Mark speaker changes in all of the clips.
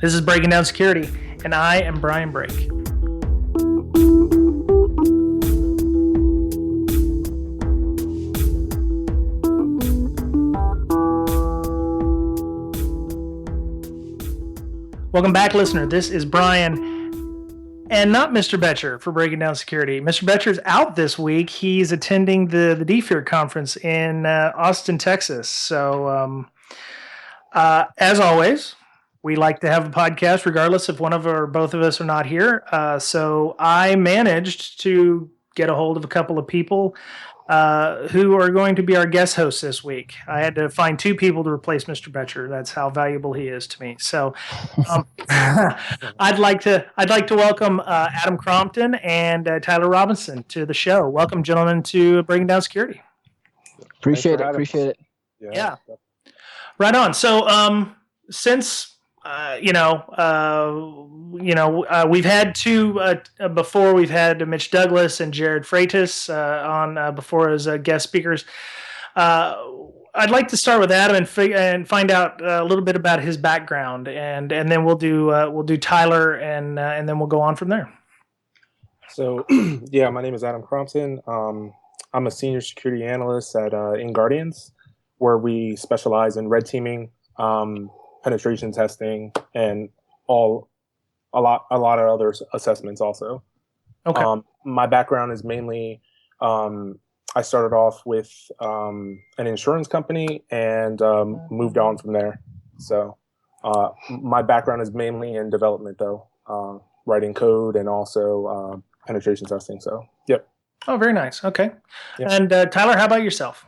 Speaker 1: This is Breaking Down Security, and I am Brian Brake. Welcome back, listener. This is Brian, and not Mr. Betcher for Breaking Down Security. Mr. Betcher's out this week. He's attending the DFIR conference in Austin, Texas. So, as always, we like to have a podcast regardless if one of or both of us are not here. So I managed to get a hold of a couple of people who are going to be our guest hosts this week. I had to find two people to replace Mr. Betcher. That's how valuable he is to me. So I'd like to welcome Adam Crompton and Tyler Robinson to the show. Welcome, gentlemen, to Breaking Down Security.
Speaker 2: Appreciate it.
Speaker 1: Yeah. Right on. So since we've had two before. We've had Mick Douglas and Jared Freitas on before as guest speakers. I'd like to start with Adam and find out a little bit about his background, and then we'll do Tyler, and then we'll go on from there.
Speaker 3: So, my name is Adam Crompton. I'm a senior security analyst at Inguardians, where we specialize in red teaming, penetration testing, and a lot of other assessments also.
Speaker 1: Okay.
Speaker 3: My background is mainly, I started off with an insurance company and moved on from there. So my background is mainly in development, though, writing code and also penetration testing. So, yep.
Speaker 1: Oh, very nice. Okay.
Speaker 3: Yep.
Speaker 1: And Tyler, how about yourself?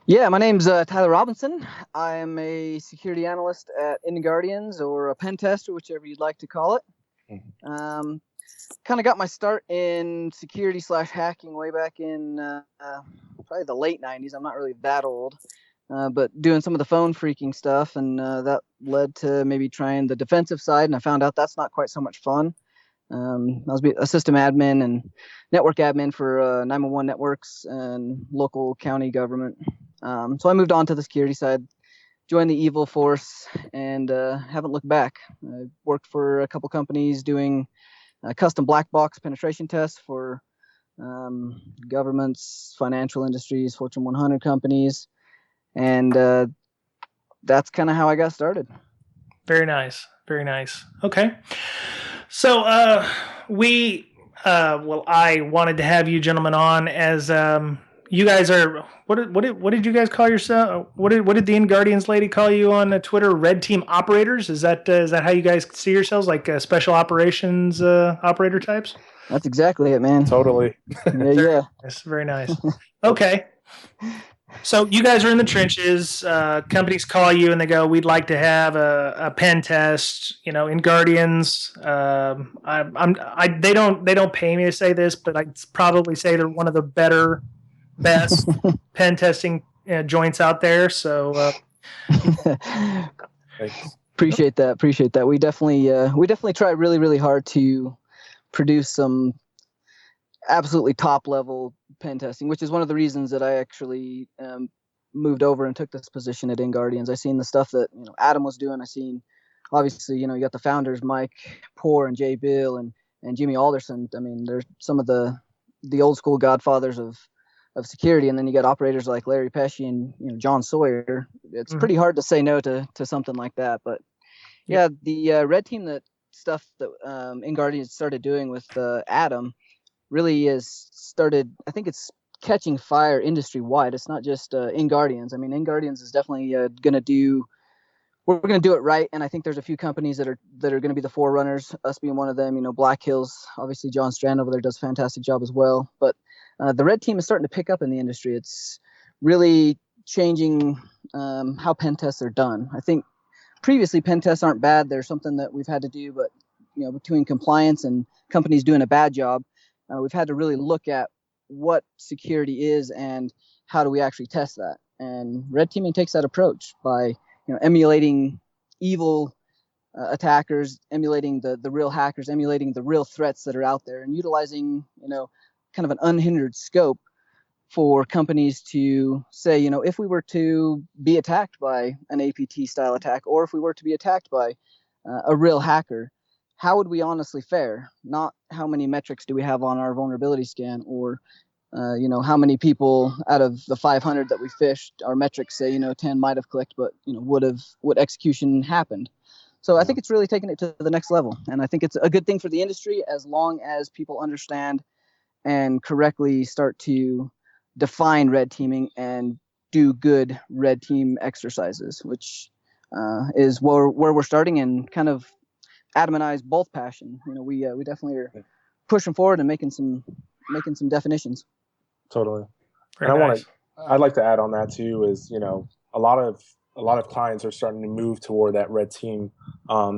Speaker 2: Yeah, my name's Tyler Robinson. I'm a security analyst at Inguardians, or a pentester, whichever you'd like to call it.
Speaker 3: Mm-hmm.
Speaker 2: Kind of got my start in security/hacking way back in probably the late 90s. I'm not really that old, but doing some of the phone phreaking stuff, and that led to maybe trying the defensive side, and I found out that's not quite so much fun. I was a system admin and network admin for 911 networks and local county government. So I moved on to the security side, joined the evil force, and haven't looked back. I worked for a couple companies doing custom black box penetration tests for governments, financial industries, Fortune 100 companies, and that's kind of how I got started.
Speaker 1: Very nice. Very nice. Okay. So I wanted to have you gentlemen on as you guys are. What did you guys call yourself? What did the Inguardians lady call you on Twitter? Red team operators? Is that how you guys see yourselves, like special operations operator types?
Speaker 2: That's exactly it, man.
Speaker 3: Totally.
Speaker 2: Yeah.
Speaker 1: That's very nice. Okay. So you guys are in the trenches. Companies call you and they go, "We'd like to have a pen test." Inguardians. They don't pay me to say this, but I'd probably say they're one of the best pen testing joints out there. So
Speaker 2: appreciate that. We definitely try really, really hard to produce some absolutely top level pen testing, which is one of the reasons that I actually moved over and took this position at Inguardians. I seen the stuff that Adam was doing. I seen, obviously, you got the founders, Mike Poor and Jay Bill and Jimmy Alderson. I mean, they're some of the old school godfathers of security, and then you got operators like Larry Pesci and John Sawyer. It's pretty hard to say no to something like that. But yeah, the red team stuff that Inguardians started doing with Adam really is started. I think it's catching fire industry wide. It's not just Inguardians. I mean, Inguardians is definitely going to do. We're going to do it right, and I think there's a few companies that are going to be the forerunners. Us being one of them. Black Hills, obviously John Strand over there does a fantastic job as well. But the red team is starting to pick up in the industry. It's really changing how pen tests are done. I think previously pen tests aren't bad. They're something that we've had to do, but between compliance and companies doing a bad job, we've had to really look at what security is and how do we actually test that. And red teaming takes that approach by emulating evil attackers, emulating the real hackers, emulating the real threats that are out there, and utilizing kind of an unhindered scope for companies to say, if we were to be attacked by an APT style attack, or if we were to be attacked by a real hacker, how would we honestly fare? Not how many metrics do we have on our vulnerability scan, or how many people out of the 500 that we fished, our metrics say 10 might have clicked, but what execution happened. So I think it's really taking it to the next level, and I think it's a good thing for the industry as long as people understand and correctly start to define red teaming and do good red team exercises, which is where we're starting, and kind of Adam and I's both passion. We definitely are pushing forward and making some definitions.
Speaker 3: Totally.
Speaker 1: Very
Speaker 3: and
Speaker 1: nice.
Speaker 3: I'd like to add on that too is, a lot of clients are starting to move toward that red team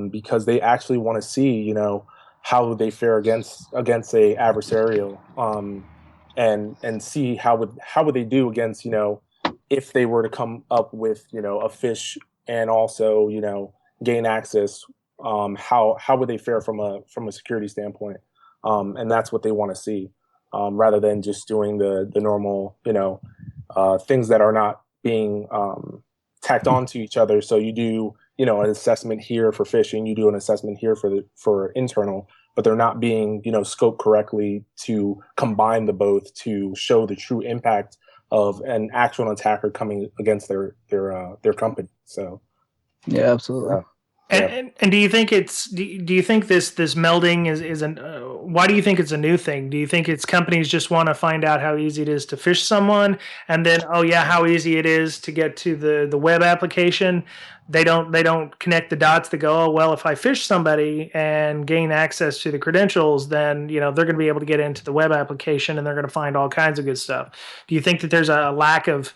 Speaker 3: because they actually want to see, how they fare against a adversarial and see how would they do against, if they were to come up with, a fish and also, gain access, how would they fare from a security standpoint? And that's what they want to see. Rather than just doing the normal, things that are not being tacked onto each other. So you do, an assessment here for phishing, you do an assessment here for internal, but they're not being, scoped correctly to combine the both to show the true impact of an actual attacker coming against their company. So,
Speaker 2: yeah, absolutely.
Speaker 1: And do you think do you think this melding is why do you think it's a new thing? Do you think it's companies just want to find out how easy it is to phish someone, and then how easy it is to get to the web application? They don't connect the dots to go, oh well, if I phish somebody and gain access to the credentials, then they're going to be able to get into the web application and they're going to find all kinds of good stuff. Do you think that there's a lack of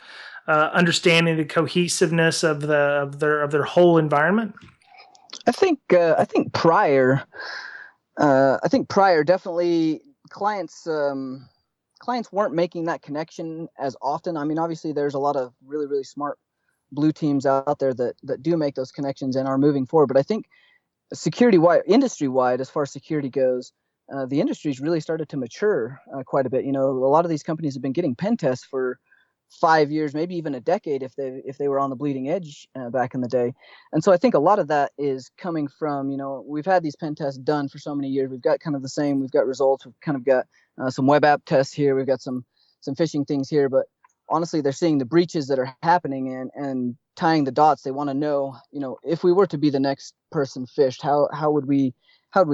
Speaker 1: understanding the cohesiveness of their whole environment?
Speaker 2: I think prior definitely clients weren't making that connection as often. I mean, obviously there's a lot of really, really smart blue teams out there that do make those connections and are moving forward. But I think security-wide, industry-wide, as far as security goes, the industry's really started to mature quite a bit. A lot of these companies have been getting pen tests for 5 years, maybe even a decade if they were on the bleeding edge back in the day. And so I think a lot of that is coming from, we've had these pen tests done for so many years. We've got kind of the same, we've got results, we've kind of got some web app tests here, we've got some phishing things here, but honestly, they're seeing the breaches that are happening and tying the dots. They want to know, if we were to be the next person phished, how would we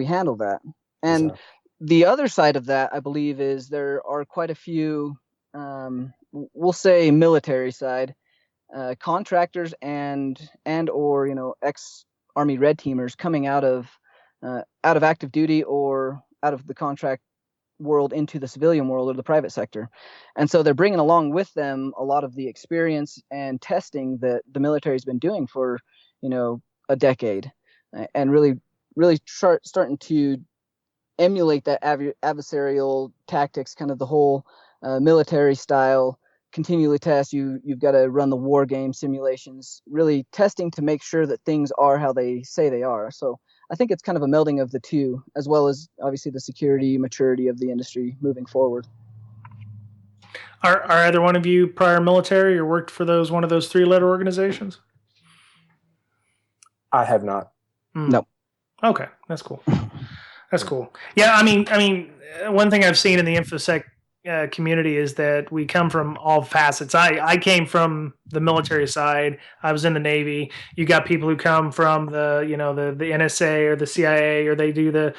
Speaker 2: handle that? And the other side of that, I believe, is there are quite a few, we'll say military side, contractors and or ex-Army red teamers coming out of active duty or out of the contract world into the civilian world or the private sector. And so they're bringing along with them a lot of the experience and testing that the military has been doing for, a decade, and really starting to emulate that adversarial tactics, kind of the whole military style, continually test. You've got to run the war game simulations, really testing to make sure that things are how they say they are. So I think it's kind of a melding of the two, as well as obviously the security maturity of the industry moving forward.
Speaker 1: Are either one of you prior military or worked for one of those 3-letter organizations?
Speaker 3: I have not.
Speaker 2: No.
Speaker 1: Okay, that's cool. That's cool. Yeah, I mean, one thing I've seen in the InfoSec community is that we come from all facets. I came from the military side. I was in the Navy. You got people who come from the NSA or the CIA, or they do the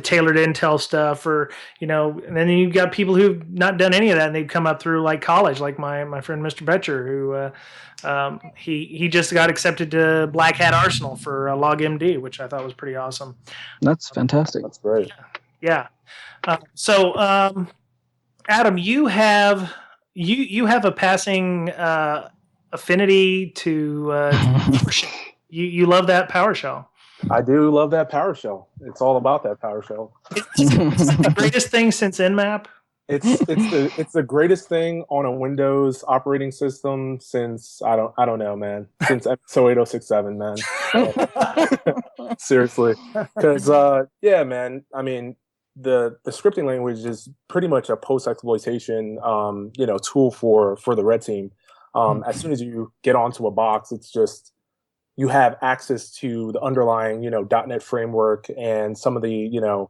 Speaker 1: tailored intel stuff, or and then you got people who've not done any of that, and they've come up through like college, like my friend Mr. Betcher, who he just got accepted to Black Hat Arsenal for LogMD, which I thought was pretty awesome.
Speaker 2: That's fantastic.
Speaker 3: That's great.
Speaker 1: Yeah. So Adam, you have a passing affinity to PowerShell. You love that PowerShell.
Speaker 3: I do love that PowerShell. It's all about that PowerShell.
Speaker 1: It's like the greatest thing since Nmap.
Speaker 3: It's the greatest thing on a Windows operating system since I don't know, man. Since episode 8067, man. Seriously, because yeah, man. I mean, the scripting language is pretty much a post-exploitation tool for the red team. As soon as you get onto a box, it's just you have access to the underlying, .NET framework and some of the,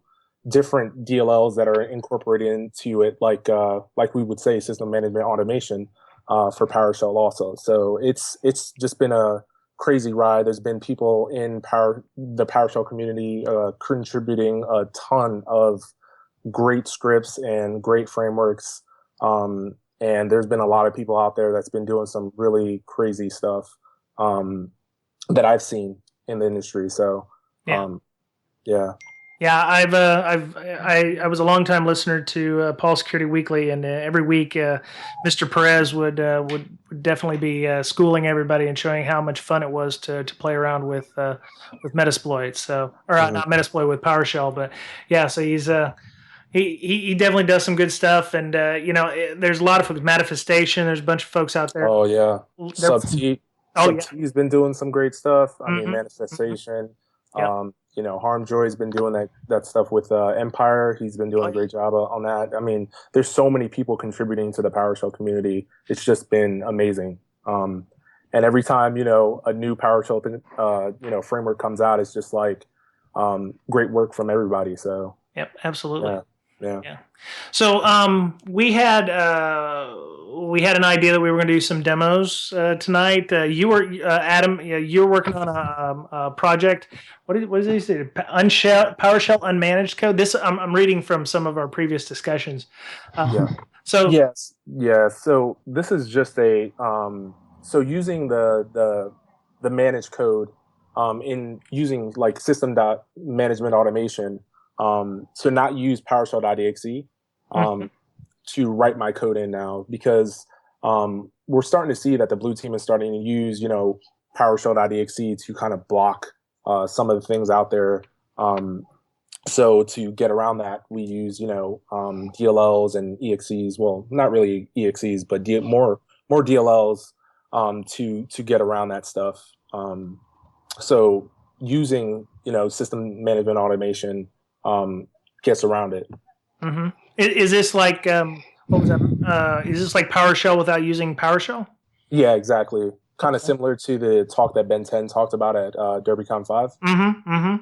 Speaker 3: different DLLs that are incorporated into it, like we would say system management automation for PowerShell also. So it's just been a crazy ride. There's been people in the PowerShell community contributing a ton of great scripts and great frameworks. And there's been a lot of people out there that's been doing some really crazy stuff that I've seen in the industry. So, yeah.
Speaker 1: Yeah, I was a longtime listener to Paul Security Weekly, and every week Mr. Perez would definitely be schooling everybody and showing how much fun it was to play around with Metasploit. So, or not Metasploit, with PowerShell, but yeah. So he's he definitely does some good stuff, and there's a lot of folks. Manifestation, there's a bunch of folks out there.
Speaker 3: Oh yeah, Sub T has been doing some great stuff. I mean, Manifestation. Harmjoy's been doing that stuff with Empire. He's been doing a great job on that. I mean, there's so many people contributing to the PowerShell community. It's just been amazing. And every time, a new PowerShell, framework comes out, it's just like great work from everybody. So.
Speaker 1: Yep, absolutely.
Speaker 3: Yeah.
Speaker 1: So we had an idea that we were going to do some demos tonight. You were Adam. You were working on a project. What did he say? PowerShell unmanaged code. This I'm reading from some of our previous discussions. So
Speaker 3: yes, yeah. So this is just a so using the managed code in using like system.management automation. To not use PowerShell.exe to write my code in now, because we're starting to see that the blue team is starting to use, PowerShell.exe to kind of block some of the things out there. So to get around that, we use, DLLs and EXEs. Well, not really EXEs, but more DLLs to get around that stuff. So using, system management automation gets around it.
Speaker 1: Mm-hmm. Is this like what was that? Is this like PowerShell without using PowerShell?
Speaker 3: Yeah, exactly. Kind of similar to the talk that Ben 10 talked about at DerbyCon 5.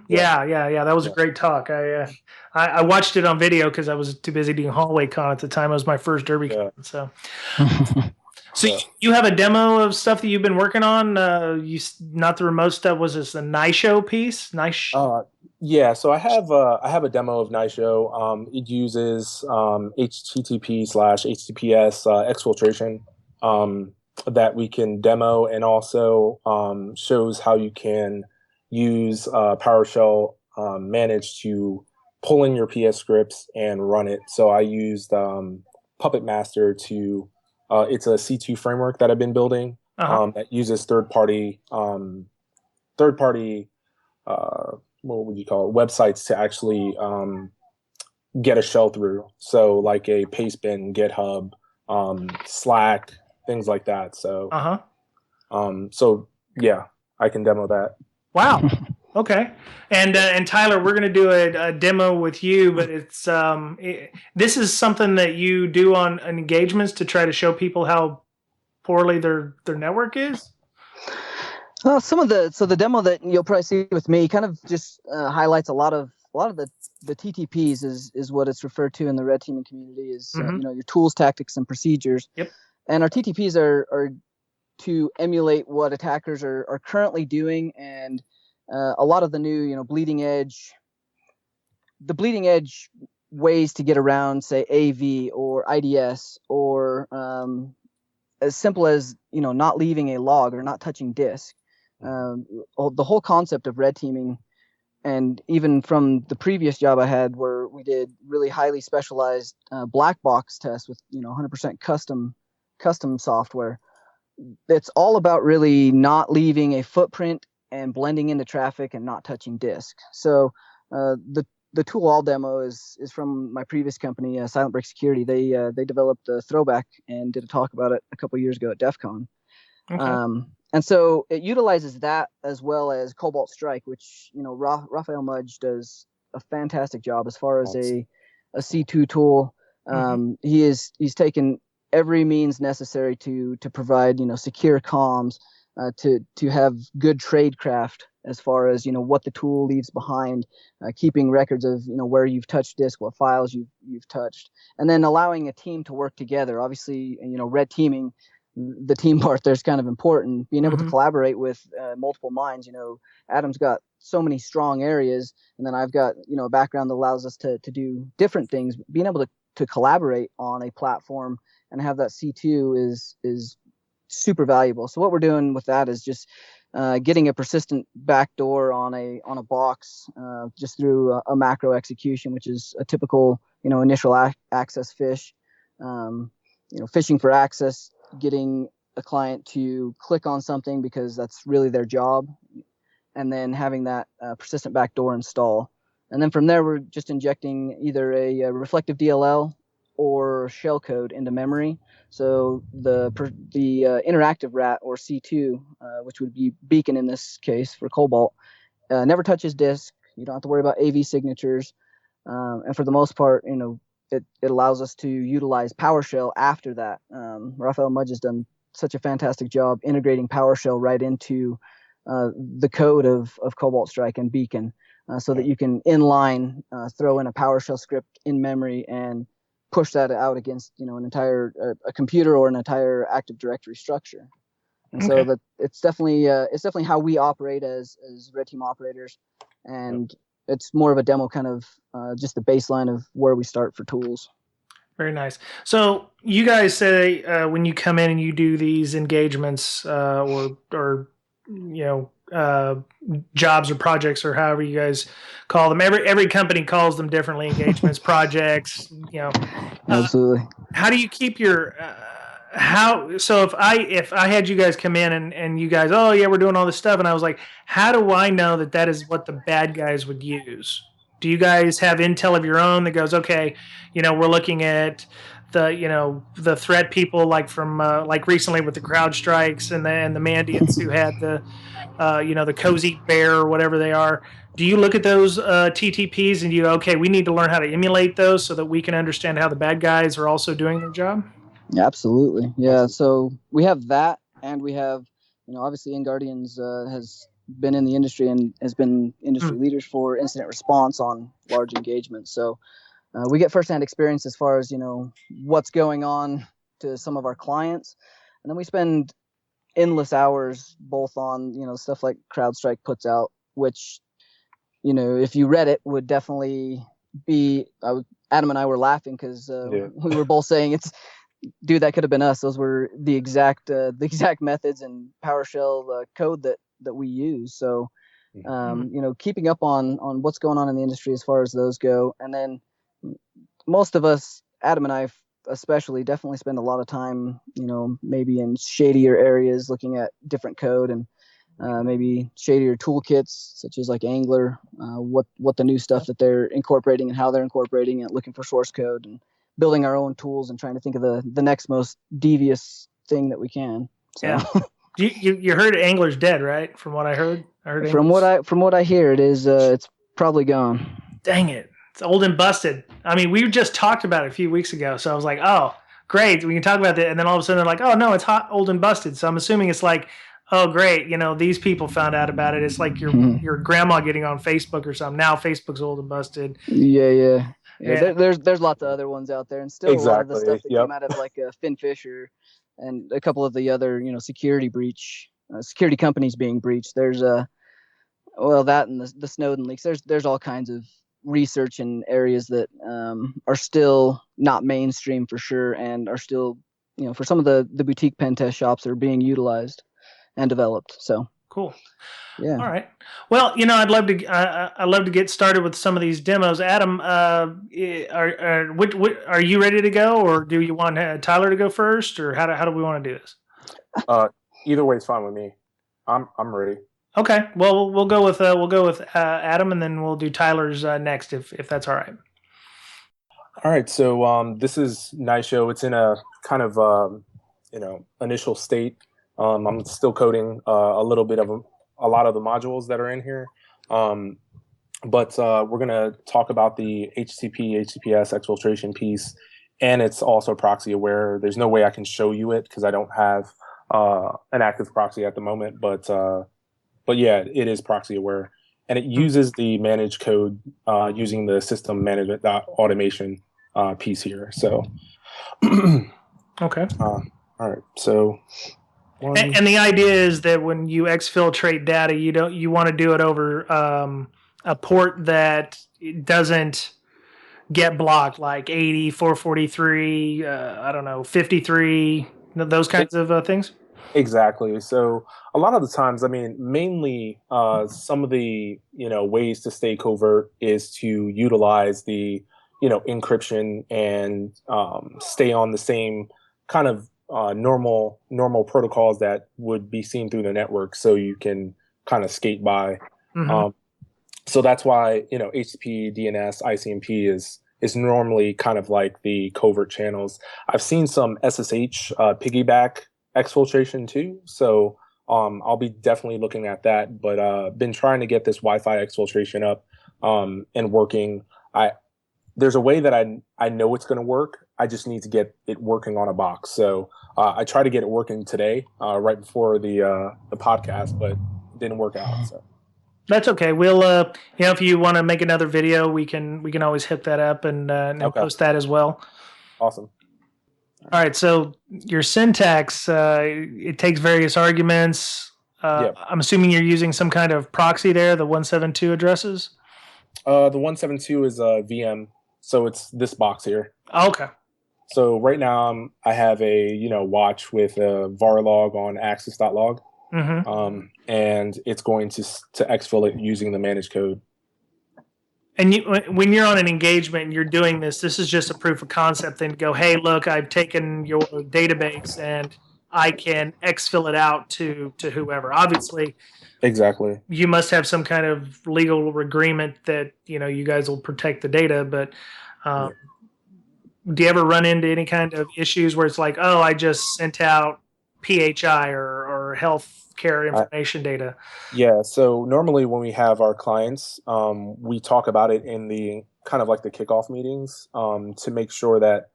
Speaker 1: Yeah. That was a great talk. I watched it on video because I was too busy doing Hallway Con at the time. It was my first DerbyCon. So you have a demo of stuff that you've been working on. Not the remote stuff. Was this a Naisho piece?
Speaker 3: Yeah, so I have a demo of Naisho. It uses HTTP/HTTPS exfiltration that we can demo, and also shows how you can use PowerShell manage to pull in your PS scripts and run it. So I used Puppet Master to. It's a C2 framework that I've been building that uses third-party what would you call it, websites to actually get a shell through. So like a Pastebin, GitHub, Slack, things like that. So so yeah, I can demo that.
Speaker 1: Wow. Okay. And Tyler, we're going to do a demo with you, but it's this is something that you do on engagements to try to show people how poorly their network is.
Speaker 2: Well, the demo that you'll probably see with me kind of just highlights a lot of the TTPs is what it's referred to in the red teaming community is your tools, tactics, and procedures.
Speaker 1: Yep.
Speaker 2: And our TTPs are to emulate what attackers are currently doing, and a lot of the new bleeding edge ways to get around, say, AV or IDS, or as simple as not leaving a log or not touching disk. The whole concept of red teaming, and even from the previous job I had where we did really highly specialized black box tests with 100% custom software, it's all about really not leaving a footprint and blending into traffic and not touching disk. So the tool all demo is from my previous company, Silent Break Security. They developed the Throwback and did a talk about it a couple of years ago at DEF CON. Okay. And so it utilizes that as well as Cobalt Strike, which Raphael Mudge does a fantastic job as far as a C2 tool. He's taken every means necessary to provide secure comms, to have good tradecraft as far as, what the tool leaves behind, keeping records of, where you've touched disk, what files you've touched, and then allowing a team to work together. Obviously, red teaming, the team part there's kind of important. Being able to collaborate with multiple minds. Adam's got so many strong areas, and then I've got a background that allows us to do different things. Being able to collaborate on a platform and have that C2 is super valuable. So what we're doing with that is just getting a persistent backdoor on a box just through a macro execution, which is a typical initial access fish. Fishing for access, getting a client to click on something because that's really their job, and then having that persistent backdoor install. And then from there, we're just injecting either a reflective DLL or shellcode into memory. So the interactive RAT or C2, which would be Beacon in this case for Cobalt, never touches disk. You don't have to worry about AV signatures. And for the most part, it allows us to utilize PowerShell after that. Raphael Mudge has done such a fantastic job integrating PowerShell right into the code of Cobalt Strike and Beacon, so that you can inline throw in a PowerShell script in memory and push that out against an entire a computer or an entire Active Directory structure. And so that it's definitely how we operate as red team operators, and it's more of a demo, kind of just the baseline of where we start for tools.
Speaker 1: Very nice. So you guys say when you come in and you do these engagements or jobs or projects, or however you guys call them. Every company calls them differently. Engagements, projects.
Speaker 2: Absolutely.
Speaker 1: How do you keep your So if I had you guys come in and you guys, oh yeah, we're doing all this stuff, and I was like, how do I know that is what the bad guys would use? Do you guys have intel of your own that goes, okay, we're looking at the threat people, like from like recently with the crowd strikes and the Mandians who had the cozy bear or whatever they are. Do you look at those TTPs and you go, okay, we need to learn how to emulate those so that we can understand how the bad guys are also doing their job?
Speaker 2: Yeah, absolutely. Yeah. So we have that, and we have, obviously Inguardians has been in the industry and has been industry leaders for incident response on large engagements. So we get firsthand experience as far as, what's going on to some of our clients. And then we spend endless hours both on, stuff like CrowdStrike puts out, which, if you read it, would definitely be, Adam and I were laughing because we were both saying dude, that could have been us. Those were the exact methods and PowerShell code that we use. So, keeping up on what's going on in the industry as far as those go. And then most of us, Adam and I especially, definitely spend a lot of time, maybe in shadier areas looking at different code and maybe shadier toolkits such as like Angler, what the new stuff that they're incorporating and how they're incorporating it, looking for source code and building our own tools and trying to think of the next most devious thing that we can. So.
Speaker 1: Yeah. You heard Angler's dead, right? From what I heard.
Speaker 2: From what I hear, it is it's probably gone.
Speaker 1: Dang it. It's old and busted. I mean, we just talked about it a few weeks ago, so I was like, oh, great, we can talk about that. And then all of a sudden they're like, oh no, it's hot, old and busted. So I'm assuming it's like, oh great, these people found out about it. It's like your grandma getting on Facebook or something. Now Facebook's old and busted.
Speaker 2: Yeah. There's lots of other ones out there, and still a lot of the stuff that came out of like Finn Fisher and a couple of the other security companies being breached. There's that and the Snowden leaks. There's all kinds of research in areas that are still not mainstream for sure, and are still for some of the boutique pen test shops that are being utilized and developed. So
Speaker 1: cool.
Speaker 2: Yeah.
Speaker 1: All right. Well, I'd love to get started with some of these demos. Adam, are you ready to go, or do you want Tyler to go first, or how do we want to do this?
Speaker 3: Either way is fine with me. I'm ready.
Speaker 1: Okay. Well, we'll go with Adam, and then we'll do Tyler's next if that's all right.
Speaker 3: All right. So this is Naisho. It's in a kind of initial state. I'm still coding a little bit of a lot of the modules that are in here. But we're going to talk about the HTTPS exfiltration piece, and it's also proxy aware. There's no way I can show you it because I don't have an active proxy at the moment, but yeah, it is proxy aware, and it uses the managed code using the system management automation piece here. So,
Speaker 1: okay.
Speaker 3: All right. So,
Speaker 1: and the idea is that when you exfiltrate data, you want to do it over a port that doesn't get blocked, like 80, 443, I don't know, 53, those kinds of things.
Speaker 3: Exactly. So a lot of the times, I mean, mainly some of the ways to stay covert is to utilize the encryption and stay on the same kind of normal protocols that would be seen through the network, so you can kind of skate by.
Speaker 1: Mm-hmm.
Speaker 3: So that's why HTTP, DNS, ICMP is normally kind of like the covert channels. I've seen some SSH piggyback exfiltration too, so I'll be definitely looking at that. But been trying to get this Wi-Fi exfiltration up and working. There's a way that I know it's going to work. I just need to get it working on a box. So I tried to get it working today, right before the podcast, but it didn't work out. So.
Speaker 1: That's okay. We'll, if you want to make another video, we can always hit that up and post that as well.
Speaker 3: Awesome.
Speaker 1: All right. So your syntax, it takes various arguments.
Speaker 3: Yep.
Speaker 1: I'm assuming you're using some kind of proxy there, the 172 addresses?
Speaker 3: The 172 is a VM, so it's this box here.
Speaker 1: Oh, okay.
Speaker 3: So right now I have a watch with a var log on axis.log.
Speaker 1: Mm-hmm.
Speaker 3: And it's going to exfil it using the managed code.
Speaker 1: And when you're on an engagement and you're doing this is just a proof of concept thing to go, hey, look, I've taken your database and I can exfil it out to whoever. Obviously,
Speaker 3: exactly.
Speaker 1: You must have some kind of legal agreement that you guys will protect the data. But do you ever run into any kind of issues where it's like, oh, I just sent out PHI or health care information data?
Speaker 3: Yeah, so normally when we have our clients, we talk about it in the kind of like the kickoff meetings to make sure that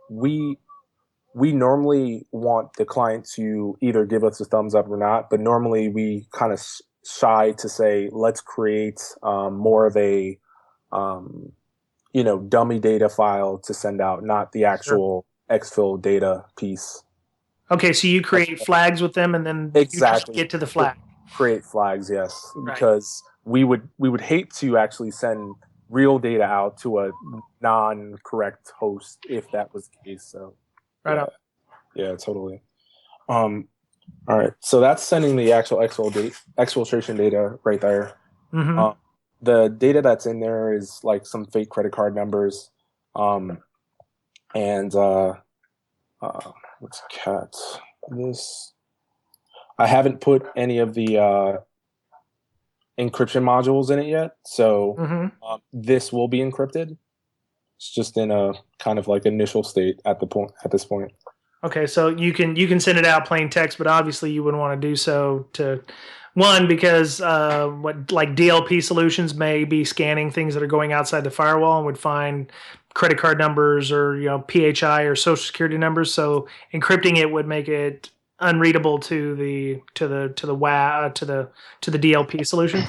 Speaker 3: we normally want the client to either give us a thumbs up or not, but normally we kind of shy to say, let's create more of a dummy data file to send out, not the actual exfil data piece.
Speaker 1: Okay, so you create flags with them, and then
Speaker 3: exactly
Speaker 1: you get to the flag.
Speaker 3: Create flags, yes,
Speaker 1: right.
Speaker 3: Because we would hate to actually send real data out to a non-correct host if that was the case. So,
Speaker 1: right on.
Speaker 3: Yeah, totally. All right, so that's sending the actual exfiltration data right there.
Speaker 1: Mm-hmm.
Speaker 3: The data that's in there is like some fake credit card numbers, and what's cat? This I haven't put any of the encryption modules in it yet, so this will be encrypted. It's just in a kind of like initial state at this point.
Speaker 1: Okay, so you can send it out plain text, but obviously you wouldn't want to do so to one because like DLP solutions may be scanning things that are going outside the firewall and would find credit card numbers or PHI or social security numbers. So encrypting it would make it unreadable to the DLP solution.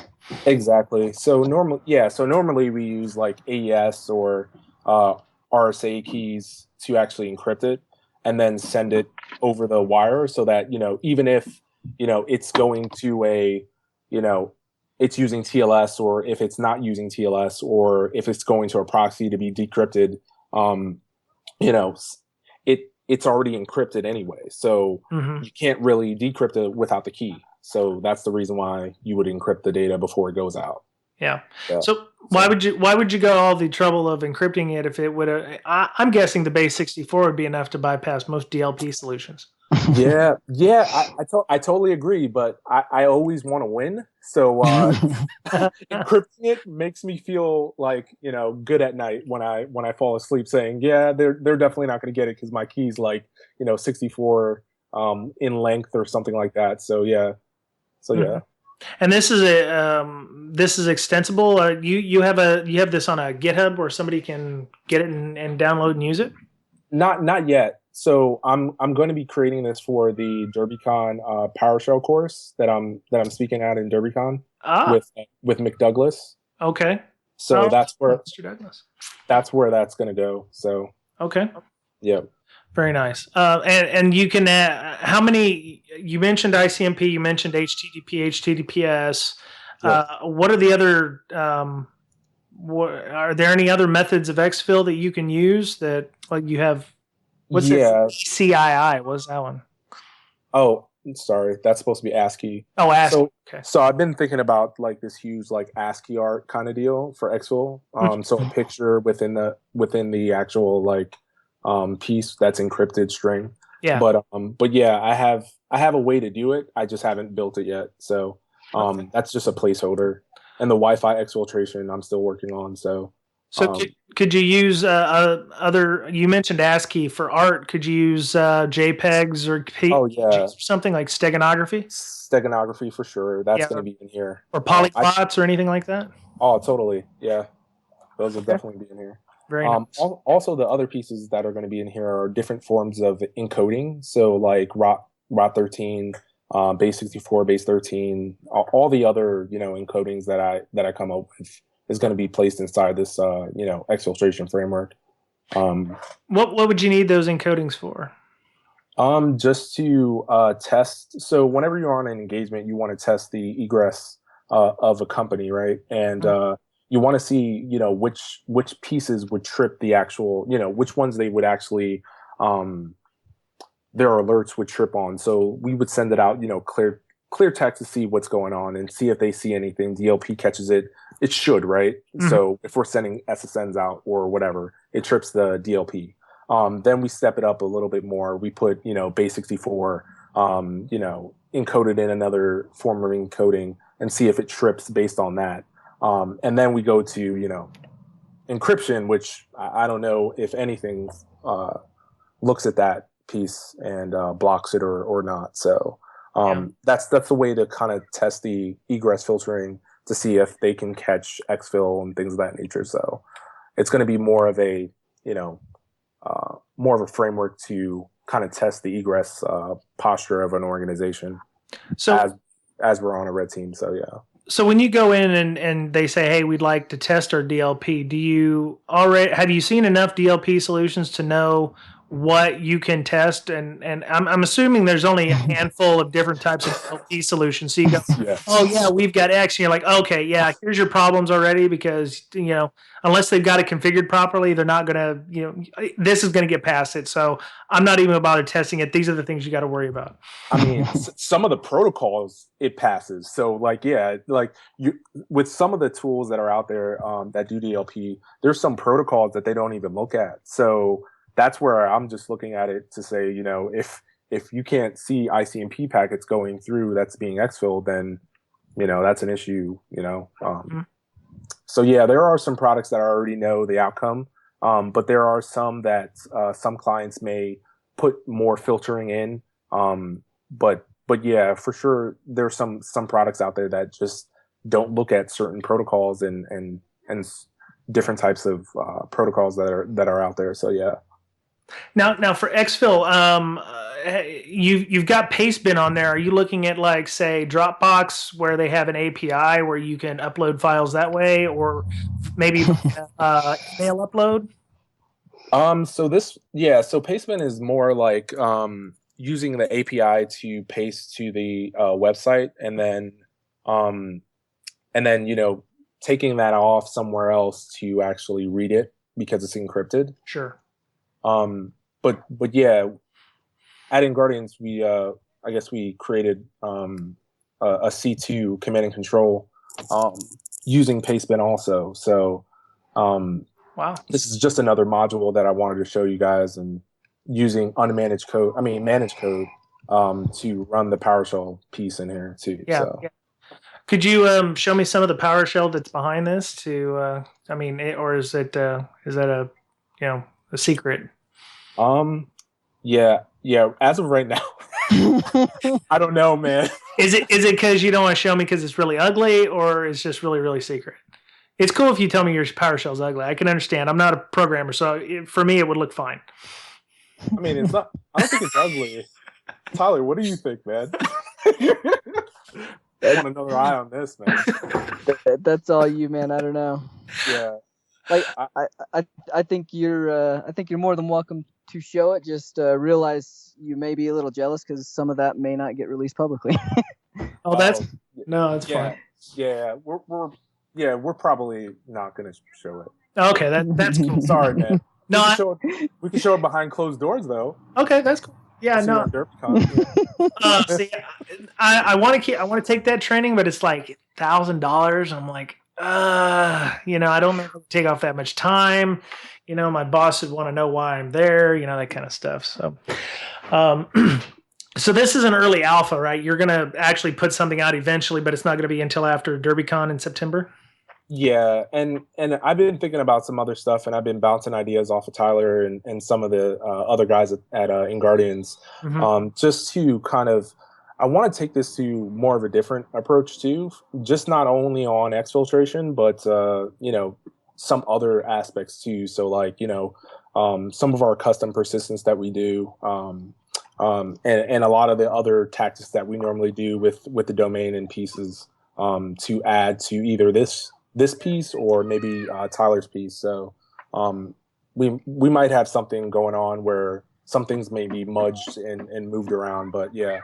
Speaker 3: Exactly. So normally we use like AES or RSA keys to actually encrypt it and then send it over the wire so that even if it's going to it's using TLS, or if it's not using TLS, or if it's going to a proxy to be decrypted, it's already encrypted anyway. So you can't really decrypt it without the key. So that's the reason why you would encrypt the data before it goes out.
Speaker 1: Yeah. So why would you go all the trouble of encrypting it if it would? I'm guessing the base 64 would be enough to bypass most DLP solutions.
Speaker 3: Yeah, I totally agree, but I always want to win. So encrypting it makes me feel like good at night when I fall asleep, saying they're definitely not going to get it because my key's like 64 in length or something like that. So yeah.
Speaker 1: And this is extensible. You have this on a GitHub where somebody can get it and download and use it?
Speaker 3: Not yet. So I'm going to be creating this for the DerbyCon Powershell course that I'm speaking at in DerbyCon with Mick Douglas.
Speaker 1: Okay.
Speaker 3: So that's where
Speaker 1: Mr. Douglas.
Speaker 3: That's where that's going to go. So
Speaker 1: okay.
Speaker 3: Yeah.
Speaker 1: Very nice. And you can how many? You mentioned ICMP. You mentioned HTTP, HTTPS.
Speaker 3: Yep.
Speaker 1: What are the other? Are there any other methods of exfil that you can use that like you have? What's it? CII? What's that one?
Speaker 3: Oh, sorry. That's supposed to be ASCII.
Speaker 1: Oh, ASCII.
Speaker 3: So I've been thinking about like this huge like ASCII art kind of deal for exfil. So a picture within the actual like piece that's encrypted string.
Speaker 1: Yeah.
Speaker 3: But yeah, I have a way to do it. I just haven't built it yet. So that's just a placeholder. And the Wi-Fi exfiltration I'm still working on. So
Speaker 1: could you use other? You mentioned ASCII for art. Could you use JPEGs or PNGs or something like steganography?
Speaker 3: Steganography for sure. That's going to be in here.
Speaker 1: Or polyglots or anything like that?
Speaker 3: Oh, totally. Yeah, those will definitely be in here.
Speaker 1: Very nice.
Speaker 3: Also, the other pieces that are going to be in here are different forms of encoding. So like ROT13, base 64, base 13, all the other encodings that I come up with is going to be placed inside this exfiltration framework.
Speaker 1: What would you need those encodings for?
Speaker 3: Just to test. So whenever you're on an engagement, you want to test the egress of a company, right? And you want to see which pieces would trip the actual, which ones they would actually their alerts would trip on. So we would send it out, clear text to see what's going on and see if they see anything. DLP catches it. It should, right? Mm-hmm. So if we're sending SSNs out or whatever, it trips the DLP. Then we step it up a little bit more. We put, base 64, encoded in another form of encoding and see if it trips based on that. And then we go to, encryption, which I don't know if anything looks at that piece and blocks it or not. So that's the way to kind of test the egress filtering to see if they can catch exfil and things of that nature. So it's going to be more of a, more of a framework to kind of test the egress posture of an organization. So as we're on a red team. So yeah.
Speaker 1: So when you go in and they say, hey, we'd like to test our DLP, have you seen enough DLP solutions to know what you can test? And I'm assuming there's only a handful of different types of DLP solutions. So you go, oh yeah, we've got X. And you're like, okay, yeah, here's your problems already because, unless they've got it configured properly, they're not going to, this is going to get past it. So I'm not even about testing it. These are the things you got to worry about.
Speaker 3: I mean, some of the protocols it passes. So with some of the tools that are out there that do DLP, there's some protocols that they don't even look at. So that's where I'm just looking at it to say, if you can't see ICMP packets going through that's being exfilled, then, that's an issue, So yeah, there are some products that I already know the outcome. But there are some that some clients may put more filtering in. But yeah, for sure, there's some products out there that just don't look at certain protocols and different types of protocols that are out there. So yeah.
Speaker 1: Now for exfil, you've got Pastebin on there. Are you looking at like say Dropbox where they have an API where you can upload files that way, or maybe email upload?
Speaker 3: So Pastebin is more like using the API to paste to the website and then taking that off somewhere else to actually read it because it's encrypted.
Speaker 1: Sure.
Speaker 3: But yeah, at Inguardians, we created a C2 command and control using Pastebin also. So
Speaker 1: wow,
Speaker 3: this is just another module that I wanted to show you guys, and using managed code to run the PowerShell piece in here too.
Speaker 1: Yeah.
Speaker 3: So.
Speaker 1: Yeah. Could you show me some of the PowerShell that's behind this? Or is that a secret?
Speaker 3: Yeah. As of right now, I don't know, man.
Speaker 1: Is it because you don't want to show me because it's really ugly, or it's just really, really secret? It's cool if you tell me your PowerShell's ugly. I can understand. I'm not a programmer, so for me, it would look fine.
Speaker 3: I mean, it's not. I don't think it's ugly. Tyler, what do you think, man? I want another eye on this, man.
Speaker 2: That's all you, man. I don't know.
Speaker 3: Yeah.
Speaker 2: Like I think you're more than welcome to show it. Just realize you may be a little jealous because some of that may not get released publicly.
Speaker 1: Oh, that's fine.
Speaker 3: Yeah, we're probably not gonna show it.
Speaker 1: Okay, that's cool.
Speaker 3: Sorry, man.
Speaker 1: No,
Speaker 3: we can show it behind closed doors, though.
Speaker 1: Okay, that's cool. Yeah, no.
Speaker 3: DerbyCon.
Speaker 1: See, I want to take that training, but it's like $1,000. I'm like, I don't take off that much time. My boss would want to know why I'm there. That kind of stuff. So, so this is an early alpha, right? You're gonna actually put something out eventually, but it's not gonna be until after DerbyCon in September.
Speaker 3: Yeah, and I've been thinking about some other stuff, and I've been bouncing ideas off of Tyler and some of the other guys at Inguardians, just to kind of, I want to take this to more of a different approach too, just not only on exfiltration, but some other aspects too. So like some of our custom persistence that we do, and a lot of the other tactics that we normally do with the domain and pieces, to add to either this piece or maybe Tyler's piece. So we might have something going on where some things may be mudged and moved around, but yeah.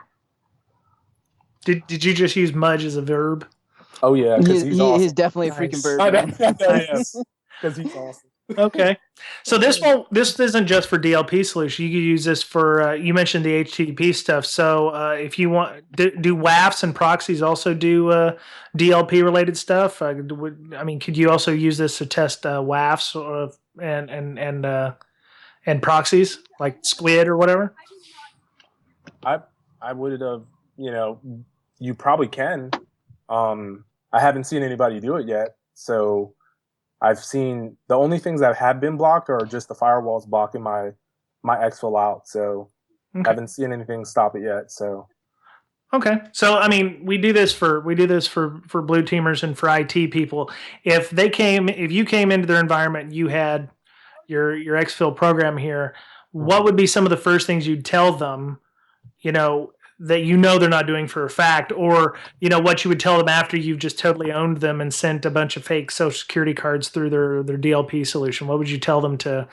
Speaker 1: Did you just use mudge as a verb?
Speaker 3: Oh yeah, because
Speaker 2: he's definitely a freaking verb.
Speaker 3: Yes, because he's awesome.
Speaker 1: Okay, so this isn't just for DLP solution. You could use this for you mentioned the HTTP stuff. So if you want, do WAFs and proxies also do DLP related stuff? Could you also use this to test WAFs and proxies like Squid or whatever?
Speaker 3: I would have, you probably can. I haven't seen anybody do it yet, so. I've seen the only things that have been blocked are just the firewalls blocking my exfil out. So I haven't seen anything stop it yet. So
Speaker 1: okay. So we do this for blue teamers and for IT people. If you came into their environment and you had your exfil program here, what would be some of the first things you'd tell them, that they're not doing for a fact, or what you would tell them after you've just totally owned them and sent a bunch of fake social security cards through their DLP solution? What would you tell them to?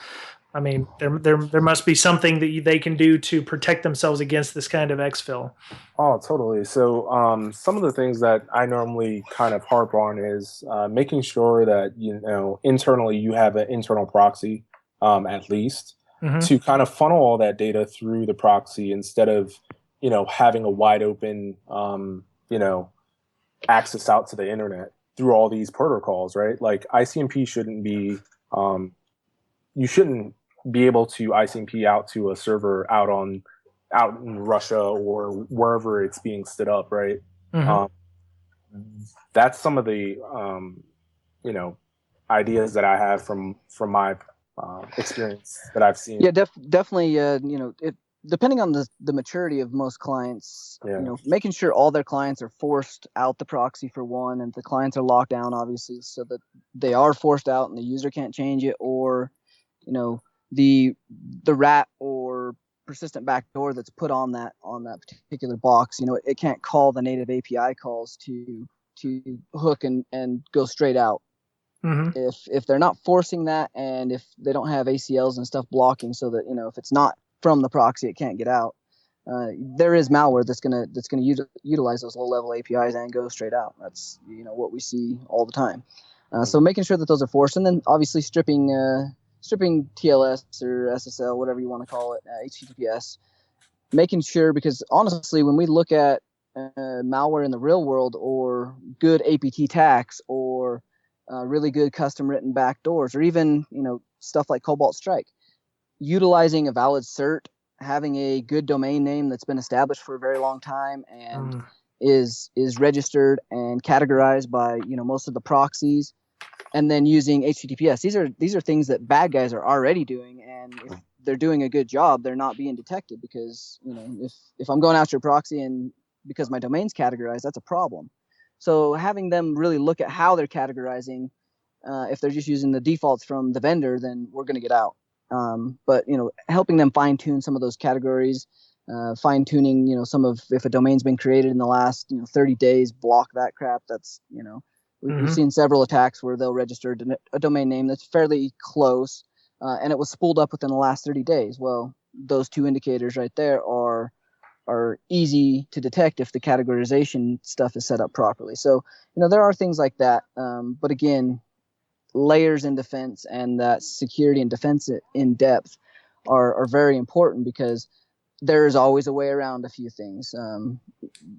Speaker 1: There must be something that they can do to protect themselves against this kind of exfil.
Speaker 3: Oh, totally. So some of the things that I normally kind of harp on is making sure that internally you have an internal proxy, at least, to kind of funnel all that data through the proxy instead of having a wide open, access out to the internet through all these protocols, right? Like ICMP shouldn't be, you shouldn't be able to ICMP out to a server out in Russia or wherever it's being stood up, right? That's some of the, ideas that I have from my experience that I've seen.
Speaker 2: Yeah, definitely. Depending on the maturity of most clients, making sure all their clients are forced out the proxy for one, and the clients are locked down, obviously, so that they are forced out and the user can't change it, or, the rat or persistent backdoor that's put on that particular box, it can't call the native API calls to hook and go straight out. If they're not forcing that, and if they don't have ACLs and stuff blocking, so that if it's not from the proxy, it can't get out. There is malware that's gonna utilize those low level APIs and go straight out. That's what we see all the time. So making sure that those are forced, and then obviously stripping TLS or SSL, whatever you want to call it, HTTPS. Making sure, because honestly, when we look at malware in the real world, or good APT attacks, or really good custom written backdoors, or even stuff like Cobalt Strike, utilizing a valid cert, having a good domain name that's been established for a very long time and is registered and categorized by most of the proxies, and then using HTTPS. These are things that bad guys are already doing, and if they're doing a good job, they're not being detected, because if I'm going after a proxy and because my domain's categorized, that's a problem. So having them really look at how they're categorizing, if they're just using the defaults from the vendor, then we're going to get out. But helping them fine tune some of those categories, fine tuning, some of, if a domain's been created in the last 30 days, block that crap. That's we've seen several attacks where they'll register a domain name that's fairly close, and it was spooled up within the last 30 days. Well, those two indicators right there are easy to detect if the categorization stuff is set up properly. So there are things like that, but again, layers in defense and that security and defense in depth are very important, because there is always a way around a few things,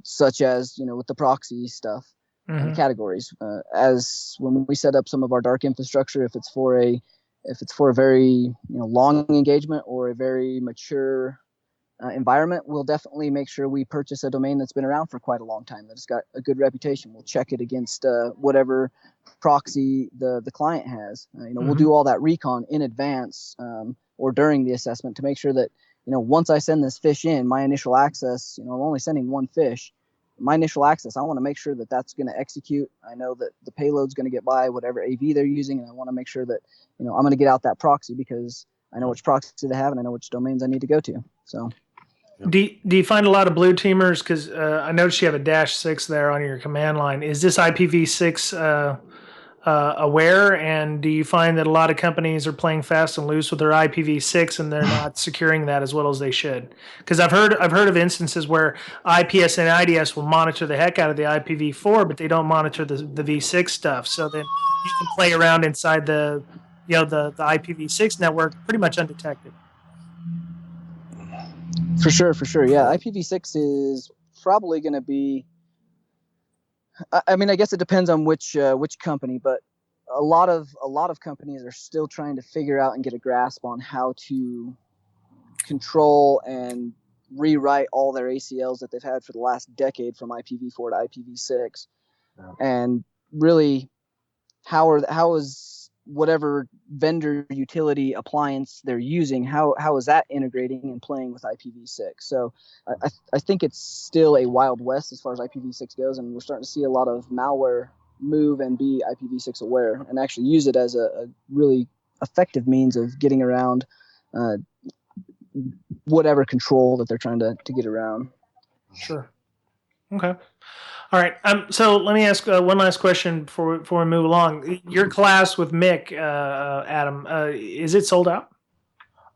Speaker 2: such as with the proxy stuff and categories. As when we set up some of our dark infrastructure, if it's for a very long engagement or a very mature environment, we'll definitely make sure we purchase a domain that's been around for quite a long time, that's got a good reputation. We'll check it against whatever proxy the client has. We'll do all that recon in advance or during the assessment to make sure that once I send this fish in, my initial access, I'm only sending one fish. My initial access, I want to make sure that that's going to execute. I know that the payload's going to get by whatever AV they're using, and I want to make sure that I'm going to get out that proxy, because I know which proxy they have and I know which domains I need to go to. So.
Speaker 1: Do you find a lot of blue teamers? Because I noticed you have a -6 there on your command line. Is this IPv6 aware? And do you find that a lot of companies are playing fast and loose with their IPv6 and they're not securing that as well as they should? Because I've heard of instances where IPS and IDS will monitor the heck out of the IPv4, but they don't monitor the V6 stuff. So then you can play around inside the IPv6 network pretty much undetected.
Speaker 2: For sure. Yeah, IPv6 is probably going to be. I mean, I guess it depends on which company, but a lot of companies are still trying to figure out and get a grasp on how to control and rewrite all their ACLs that they've had for the last decade from IPv4 to IPv6, and really, how is whatever vendor utility appliance they're using, how is that integrating and playing with IPv6? So I think it's still a wild west as far as IPv6 goes, and we're starting to see a lot of malware move and be IPv6 aware and actually use it as a really effective means of getting around whatever control that they're trying to get around.
Speaker 1: Sure. Okay. All right. So let me ask one last question before we move along. Your class with Mick, Adam, is it sold out?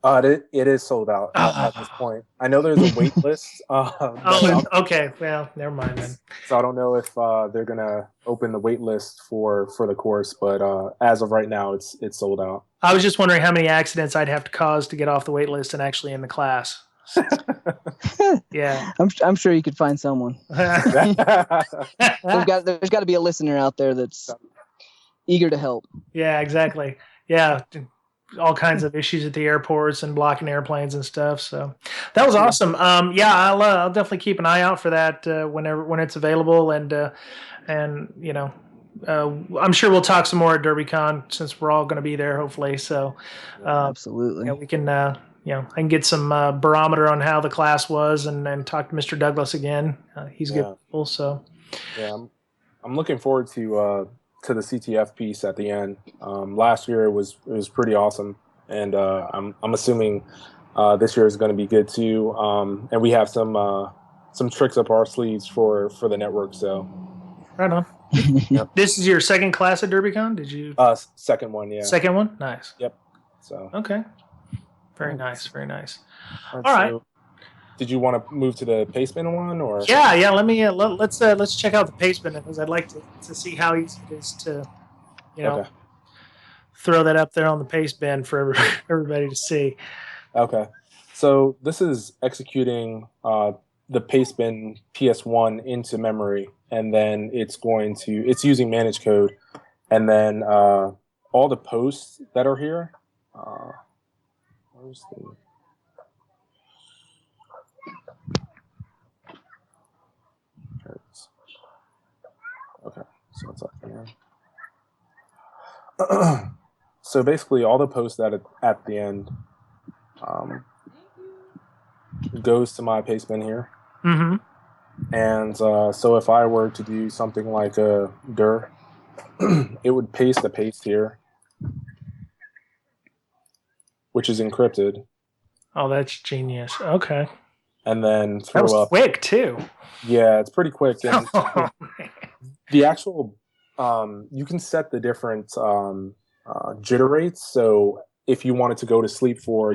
Speaker 3: It is sold out at this point. I know there's a wait list.
Speaker 1: Okay. Well, never mind then.
Speaker 3: So I don't know if they're gonna open the wait list for the course, but as of right now, it's sold out.
Speaker 1: I was just wondering how many accidents I'd have to cause to get off the wait list and actually in the class. Yeah,
Speaker 2: I'm sure you could find someone. There's got to be a listener out there that's eager to help.
Speaker 1: Yeah, exactly. Yeah, all kinds of issues at the airports and blocking airplanes and stuff. So that was awesome. Yeah, I'll definitely keep an eye out for that when it's available, and I'm sure we'll talk some more at DerbyCon since we're all going to be there, hopefully. So
Speaker 2: absolutely,
Speaker 1: we can. I can get some barometer on how the class was and talk to Mr. Douglas again. He's good people, so.
Speaker 3: Yeah, I'm looking forward to the CTF piece at the end. Last year it was pretty awesome, and I'm assuming this year is going to be good too. And we have some tricks up our sleeves for the network. So.
Speaker 1: Right on. Yep. This is your second class at DerbyCon? Did you?
Speaker 3: Second one, yeah.
Speaker 1: Second one? Nice.
Speaker 3: Yep. So.
Speaker 1: Okay. Very nice, very nice. All right.
Speaker 3: Did you want to move to the pastebin one, or?
Speaker 1: Yeah. Let me let's check out the pastebin, because I'd like to see how easy it is to, throw that up there on the pastebin for everybody to see.
Speaker 3: Okay. So this is executing the pastebin PS1 into memory, and then it's using managed code, and then all the posts that are here. Where's the? Okay, so it's up here. So basically, all the posts at the end goes to my pastebin here.
Speaker 1: Mm-hmm.
Speaker 3: And so if I were to do something like a dir, it would paste the paste here, which is encrypted.
Speaker 1: Oh, that's genius. Okay.
Speaker 3: And then
Speaker 1: That
Speaker 3: throw
Speaker 1: was
Speaker 3: up.
Speaker 1: quick too.
Speaker 3: Yeah, it's pretty quick. And
Speaker 1: Oh, man.
Speaker 3: the actual, you can set the different jitter rates. So if you wanted to go to sleep for,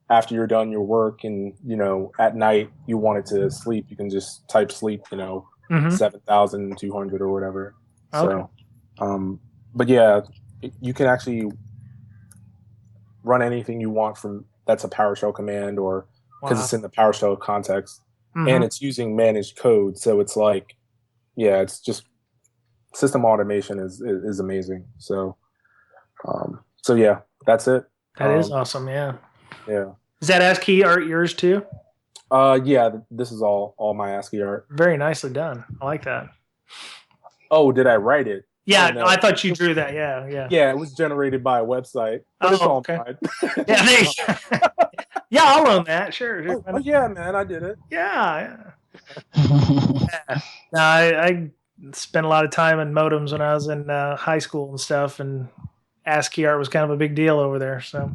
Speaker 3: after you're done your work and, at night you wanted to sleep, you can just type sleep,
Speaker 1: Mhm.
Speaker 3: 7,200 or whatever.
Speaker 1: Okay.
Speaker 3: So, but yeah, you can actually run anything you want from that's a PowerShell command or because
Speaker 1: Wow.
Speaker 3: it's in the PowerShell context
Speaker 1: Mhm.
Speaker 3: and it's using managed code. So it's like, yeah, it's just system automation is amazing. So yeah, that's it.
Speaker 1: That is awesome. Yeah.
Speaker 3: Yeah.
Speaker 1: Is that ASCII art yours too?
Speaker 3: Yeah, this is all my ASCII art.
Speaker 1: Very nicely done. I like that.
Speaker 3: Oh, did I write it?
Speaker 1: Yeah,
Speaker 3: Oh, no.
Speaker 1: I thought you drew that. Yeah.
Speaker 3: Yeah, it was generated by a website, but it's all
Speaker 1: okay.
Speaker 3: mine.
Speaker 1: Yeah, yeah, I'll own that. Sure.
Speaker 3: Oh, yeah, man, I did it.
Speaker 1: Yeah. No, I spent a lot of time in modems when I was in high school and stuff, and ASCII art was kind of a big deal over there. So,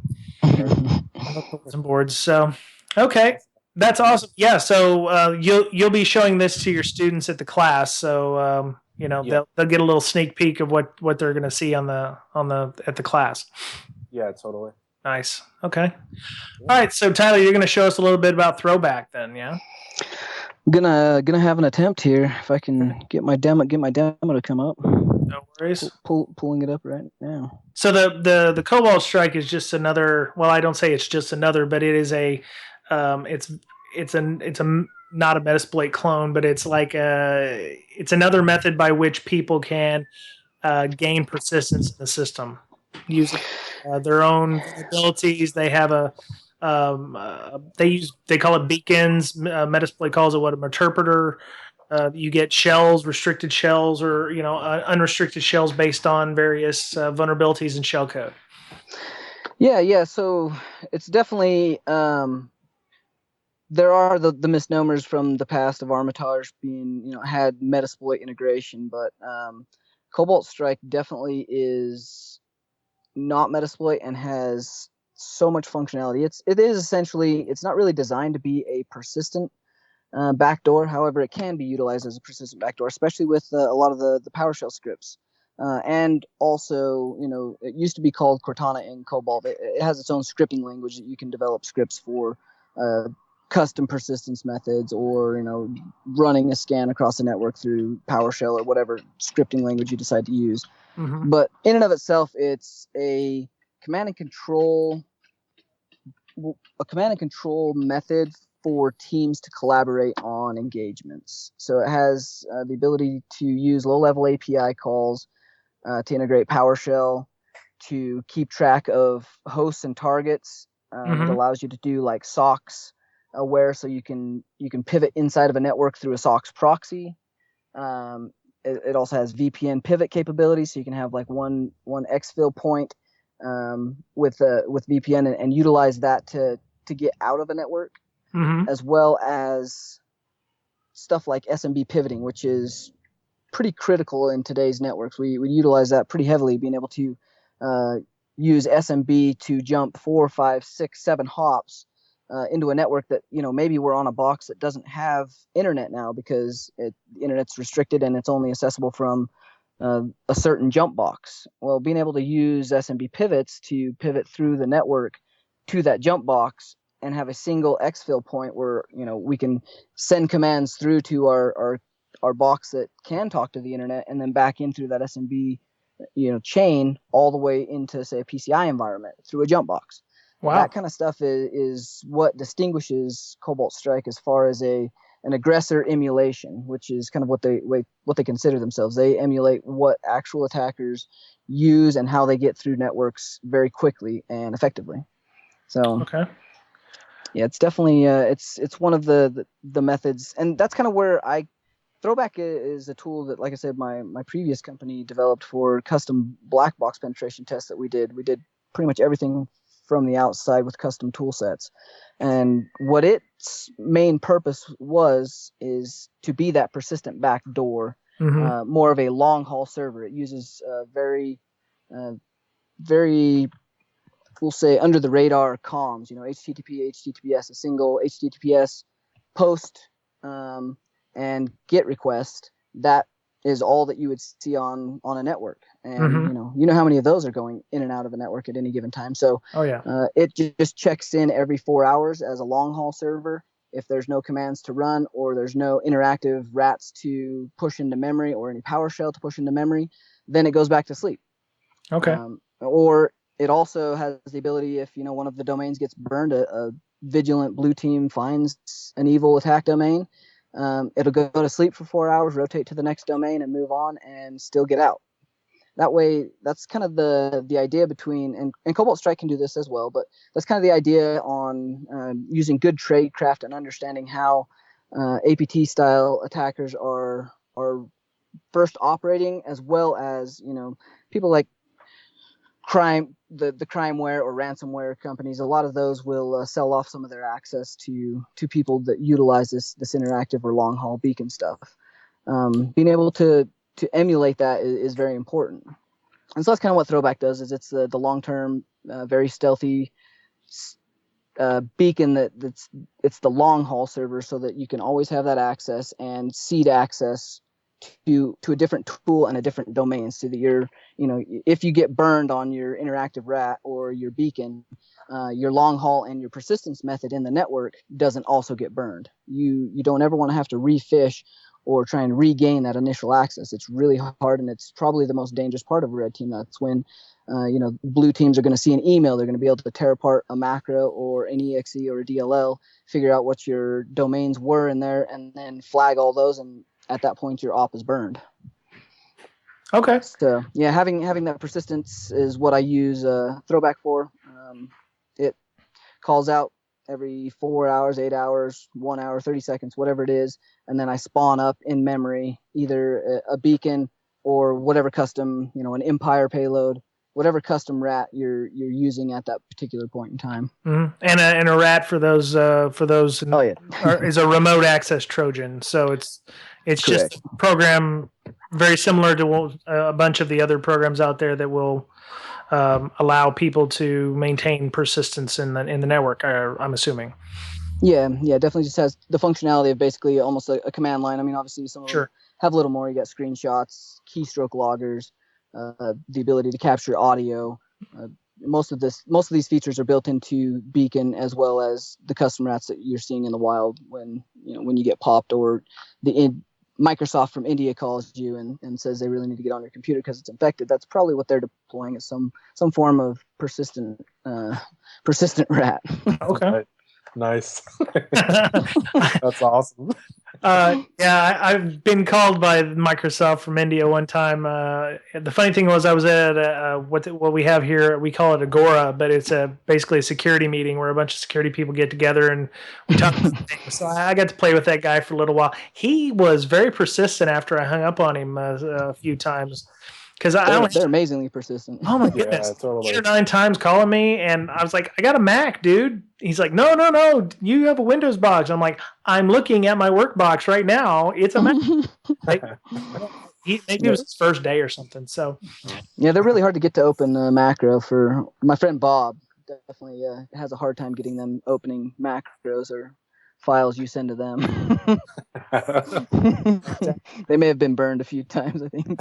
Speaker 1: some boards. So, okay, that's awesome. Yeah. So you'll be showing this to your students at the class. So they'll get a little sneak peek of what they're going to see at the class.
Speaker 3: Yeah, totally.
Speaker 1: Nice. Okay. All right. So Tyler, you're going to show us a little bit about Throwback, then, yeah?
Speaker 2: Gonna have an attempt here if I can get my demo to come up.
Speaker 1: No worries.
Speaker 2: Pulling it up right now.
Speaker 1: So the Cobalt Strike is just another. Well, I don't say it's just another, but it is a. It's a not a Metasploit clone, but it's like it's another method by which people can gain persistence in the system using their own abilities. They have they call it beacons. Metasploit calls it a interpreter. You get shells, restricted shells, or unrestricted shells based on various vulnerabilities in shellcode.
Speaker 2: Yeah. So it's definitely there are the misnomers from the past of Armitage being had Metasploit integration, but Cobalt Strike definitely is not Metasploit and has so much functionality. It is essentially, it's not really designed to be a persistent backdoor. However, it can be utilized as a persistent backdoor, especially with a lot of the PowerShell scripts. And also, it used to be called Cortana in Cobalt. It has its own scripting language that you can develop scripts for custom persistence methods, or running a scan across the network through PowerShell or whatever scripting language you decide to use.
Speaker 1: Mm-hmm.
Speaker 2: But in and of itself, it's a command and control method for teams to collaborate on engagements. So it has the ability to use low-level API calls to integrate PowerShell, to keep track of hosts and targets. It allows you to do like SOCs aware, so you can pivot inside of a network through a SOCs proxy. It also has VPN pivot capabilities, so you can have like one exfil point with VPN and utilize that to get out of a network, as well as stuff like SMB pivoting, which is pretty critical in today's networks. We utilize that pretty heavily, being able to use SMB to jump 4, 5, 6, 7 hops into a network that maybe we're on a box that doesn't have internet now because the internet's restricted and it's only accessible from a certain jump box. Well, being able to use SMB pivots to pivot through the network to that jump box and have a single exfil point where we can send commands through to our box that can talk to the internet, and then back in through that SMB chain all the way into, say, a PCI environment through a jump box. Wow. That kind of stuff is what distinguishes Cobalt Strike as far as an aggressor emulation, which is kind of what they consider themselves. They emulate what actual attackers use and how they get through networks very quickly and effectively. So,
Speaker 1: okay.
Speaker 2: Yeah, it's definitely it's one of the methods, and that's kind of where Throwback is a tool that, like I said, my previous company developed for custom black box penetration tests that we did. We did pretty much everything from the outside with custom tool sets. And what its main purpose is to be that persistent backdoor, more of a long haul server. It uses very we'll say under the radar comms, HTTP, HTTPS, a single HTTPS post and GET request. That is all that you would see on a network. And you know how many of those are going in and out of a network at any given time. So it just checks in every 4 hours as a long haul server. If there's no commands to run, or there's no interactive rats to push into memory, or any PowerShell to push into memory, then it goes back to sleep.
Speaker 1: Okay.
Speaker 2: Or it also has the ability, if one of the domains gets burned, a vigilant blue team finds an evil attack domain, it'll go to sleep for 4 hours, rotate to the next domain, and move on, and still get out. That way, that's kind of the idea between, and Cobalt Strike can do this as well, but that's kind of the idea on using good tradecraft and understanding how APT-style attackers are first operating, as well as, people like the crimeware or ransomware companies. A lot of those will sell off some of their access to people that utilize this interactive or long haul beacon stuff. Being able to emulate that is very important. And so that's kind of what Throwback does. Is it's the long-term, very stealthy beacon it's the long haul server, so that you can always have that access and seed access to a different tool and a different domain, so that you're, if you get burned on your interactive rat or your beacon, your long haul and your persistence method in the network doesn't also get burned. You don't ever want to have to refish or try and regain that initial access. It's really hard, and it's probably the most dangerous part of a red team. That's when, blue teams are going to see an email. They're going to be able to tear apart a macro or an EXE or a DLL, figure out what your domains were in there, and then flag all those. And at that point, your op is burned.
Speaker 1: Okay.
Speaker 2: So yeah, having that persistence is what I use Throwback for. It calls out every 4 hours, 8 hours, 1 hour, 30 seconds, whatever it is. And then I spawn up in memory either a beacon or whatever custom, an Empire payload, whatever custom rat you're using at that particular point in time.
Speaker 1: Mm-hmm. And a rat for those
Speaker 2: Oh yeah,
Speaker 1: is a remote access Trojan. So it's just a program very similar to a bunch of the other programs out there that will allow people to maintain persistence in the network. I'm assuming.
Speaker 2: Yeah, definitely just has the functionality of basically almost a command line. I mean, obviously some of them have a little more. You got screenshots, keystroke loggers, the ability to capture audio. Most of these features are built into Beacon, as well as the custom rats that you're seeing in the wild when you get popped, or Microsoft from India calls you and says they really need to get on your computer because it's infected. That's probably what they're deploying, is some form of persistent rat.
Speaker 3: Okay. Nice. That's awesome.
Speaker 1: I've been called by Microsoft from India one time. The funny thing was, I was at what we have here. We call it Agora, but it's basically a security meeting where a bunch of security people get together and we talk about things. So I got to play with that guy for a little while. He was very persistent after I hung up on him a few times. Because
Speaker 2: they're amazingly persistent.
Speaker 1: Oh my goodness!
Speaker 3: Yeah, totally.
Speaker 1: 8 or 9 times calling me, and I was like, "I got a Mac, dude." He's like, "No, you have a Windows box." I'm like, "I'm looking at my work box right now. It's a Mac." Maybe it was his first day or something. So,
Speaker 2: yeah, they're really hard to get to open macro. For my friend Bob, definitely has a hard time getting them opening macros or files you send to them. They may have been burned a few times, I think.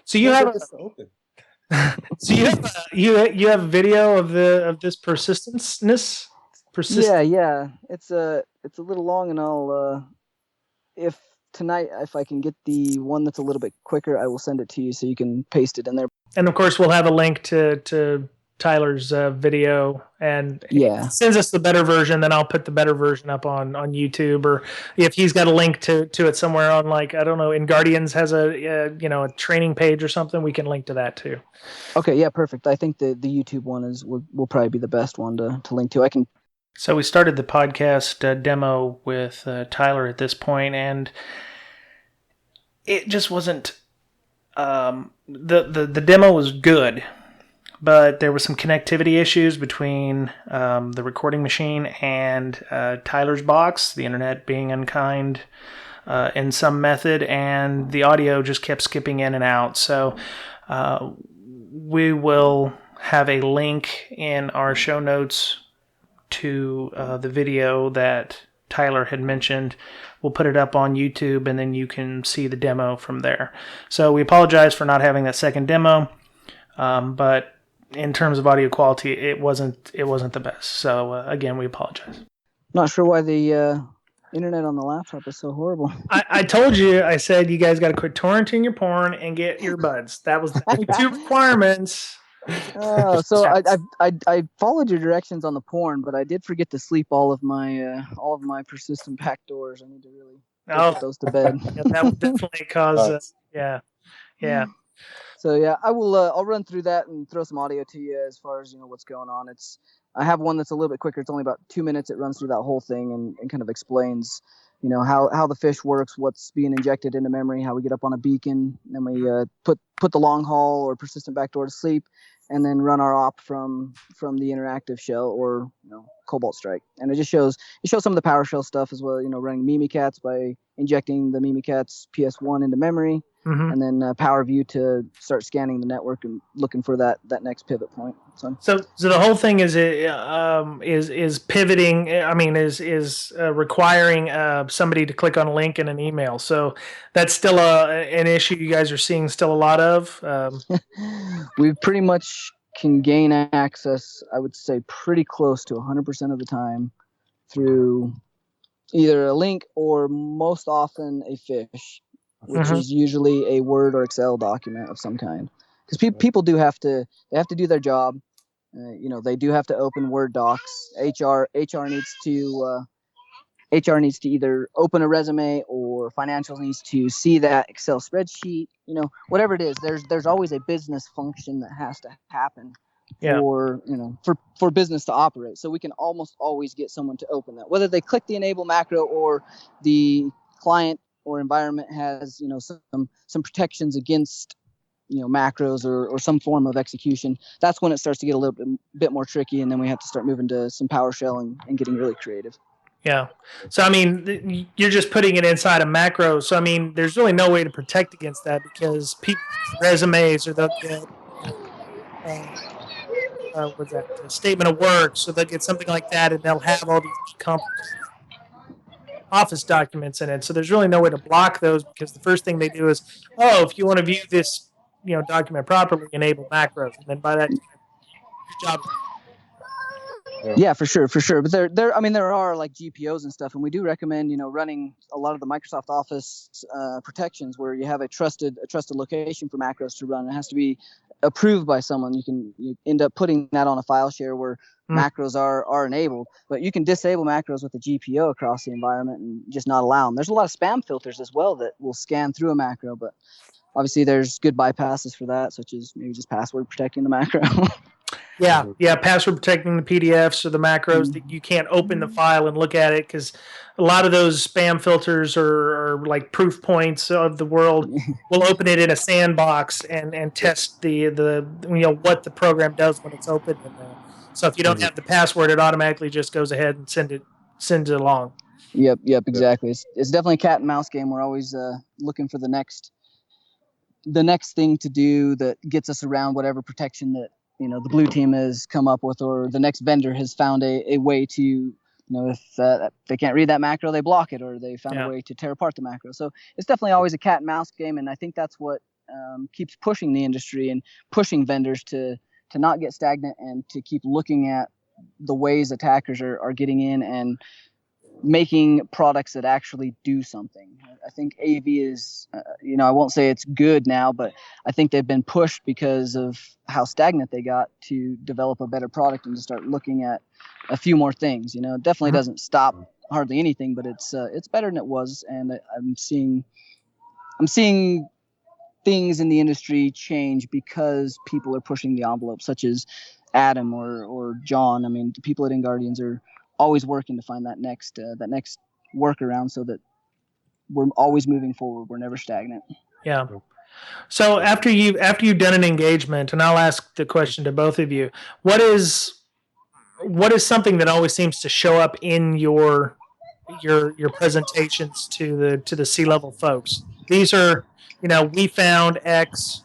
Speaker 1: So you have you have video of this persistence.
Speaker 2: Yeah. It's a little long, and I'll if I can get the one that's a little bit quicker, I will send it to you so you can paste it in there.
Speaker 1: And of course, we'll have a link to Tyler's video, and if he sends us the better version, then I'll put the better version up on YouTube, or if he's got a link to it somewhere on, like, I don't know, Inguardians has a training page or something, we can link to that too.
Speaker 2: Okay, yeah, perfect. I think the YouTube one will probably be the best one to link to.
Speaker 1: So we started the podcast demo with Tyler at this point, and it just wasn't the demo was good. But there were some connectivity issues between the recording machine and Tyler's box, the internet being unkind in some method, and the audio just kept skipping in and out. So we will have a link in our show notes to the video that Tyler had mentioned. We'll put it up on YouTube, and then you can see the demo from there. So we apologize for not having that second demo, but in terms of audio quality, it wasn't the best. So again, we apologize.
Speaker 2: Not sure why the internet on the laptop is so horrible.
Speaker 1: I told you, I said you guys got to quit torrenting your porn and get earbuds. That was the two requirements.
Speaker 2: So I followed your directions on the porn, but I did forget to sleep all of my persistent backdoors. I need to really put those to bed.
Speaker 1: Yeah, that would definitely cause. Yeah.
Speaker 2: So yeah, I'll run through that and throw some audio to you as far as what's going on. I have one that's a little bit quicker. It's only about 2 minutes. It runs through that whole thing and kind of explains how the fish works, what's being injected into memory, how we get up on a beacon, then we put the long haul or persistent backdoor to sleep, and then run our op from the interactive shell or Cobalt Strike. And it shows some of the Powershell stuff as well. Running Mimikatz by injecting the Mimikatz PS1 into memory, and then Power View to start scanning the network and looking for that next pivot point.
Speaker 1: So the whole thing is pivoting. I mean, is requiring somebody to click on a link in an email. So that's still an issue you guys are seeing still a lot of.
Speaker 2: We pretty much can gain access, I would say, pretty close to 100% of the time through either a link or most often a fish, which is usually a Word or Excel document of some kind. Because people do have to do their job. They do have to open Word docs. HR needs to either open a resume, or financials needs to see that Excel spreadsheet. Whatever it is, there's always a business function that has to happen for business to operate. So we can almost always get someone to open that, whether they click the enable macro or the client or environment has some protections against macros or some form of execution. That's when it starts to get a little bit more tricky, and then we have to start moving to some PowerShell and getting really creative.
Speaker 1: Yeah. So, I mean, you're just putting it inside a macro. So, I mean, there's really no way to protect against that, because people's resumes, or they'll get what's that, a statement of work. So they'll get something like that, and they'll have all these complicated Office documents in it. So there's really no way to block those, because the first thing they do is, if you want to view this document properly, enable macros, and then by that time, your job.
Speaker 2: Yeah, for sure. But there are like GPOs and stuff, and we do recommend running a lot of the Microsoft Office protections where you have a trusted location for macros to run. It has to be approved by someone. You end up putting that on a file share where macros are enabled, but you can disable macros with a GPO across the environment and just not allow them. There's a lot of spam filters as well that will scan through a macro, but obviously there's good bypasses for that, such as maybe just password protecting the macro.
Speaker 1: Yeah, password protecting the PDFs or the macros that you can't open the file and look at it, because a lot of those spam filters are like proof points of the world. We'll open it in a sandbox and test the what the program does when it's open. So if you don't have the password, it automatically just goes ahead and sends it along.
Speaker 2: Yep, exactly. It's definitely a cat and mouse game. We're always looking for the next thing to do that gets us around whatever protection that the blue team has come up with, or the next vendor has found a way to, if they can't read that macro, they block it, or they found a way to tear apart the macro. So it's definitely always a cat and mouse game, and I think that's what keeps pushing the industry and pushing vendors to not get stagnant and to keep looking at the ways attackers are getting in and making products that actually do something. I think AV is, I won't say it's good now, but I think they've been pushed because of how stagnant they got to develop a better product and to start looking at a few more things. It definitely doesn't stop hardly anything, but it's better than it was. And I'm seeing things in the industry change because people are pushing the envelope, such as Adam or John. I mean, the people at Inguardians are always working to find that next workaround, so that we're always moving forward. We're never stagnant.
Speaker 1: Yeah. So after you've done an engagement, and I'll ask the question to both of you, what is something that always seems to show up in your presentations to the C-level folks? These are, we found X,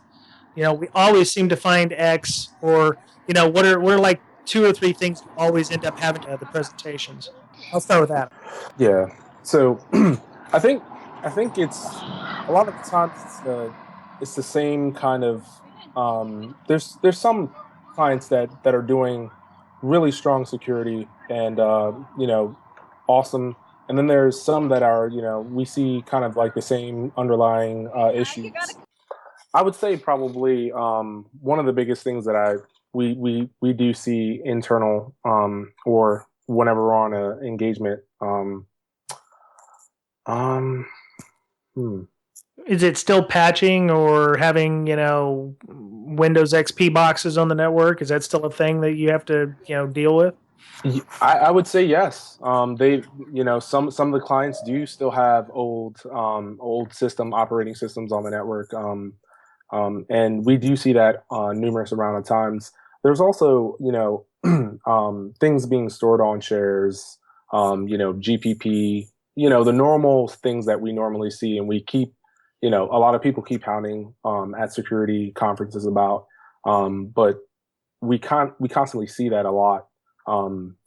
Speaker 1: we always seem to find X, or what are like 2 or 3 things you always end up having at the presentations? I'll start with that.
Speaker 3: Yeah. So I think it's a lot of the times it's the same kind of there's some clients that are doing really strong security and awesome, and then there's some that are we see kind of like the same underlying issues. I would say probably one of the biggest things that we do see internal or whenever we're on an engagement.
Speaker 1: Is it still patching or having Windows XP boxes on the network? Is that still a thing that you have to deal with?
Speaker 3: I would say yes. They some of the clients do still have old operating systems on the network. And we do see that numerous amount of times. There's also, things being stored on shares, GPP, the normal things that we normally see, and we keep, a lot of people keep hounding at security conferences about, but we constantly see that a lot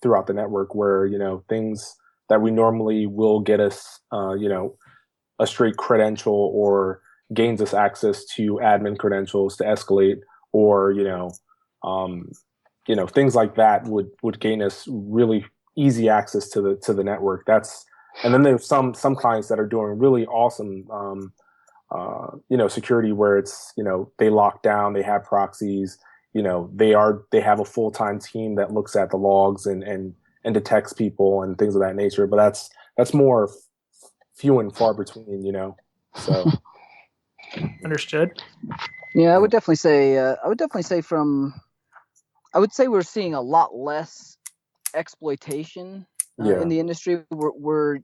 Speaker 3: throughout the network, where things that we normally will get us, a straight credential or gains us access to admin credentials to escalate, or things like that would gain us really easy access to the network. And then there's some clients that are doing really awesome security, where it's they lock down, they have proxies, they have a full-time team that looks at the logs and detects people and things of that nature. But that's more few and far between, so.
Speaker 1: Understood.
Speaker 2: Yeah, I would definitely say we're seeing a lot less exploitation in the industry. We're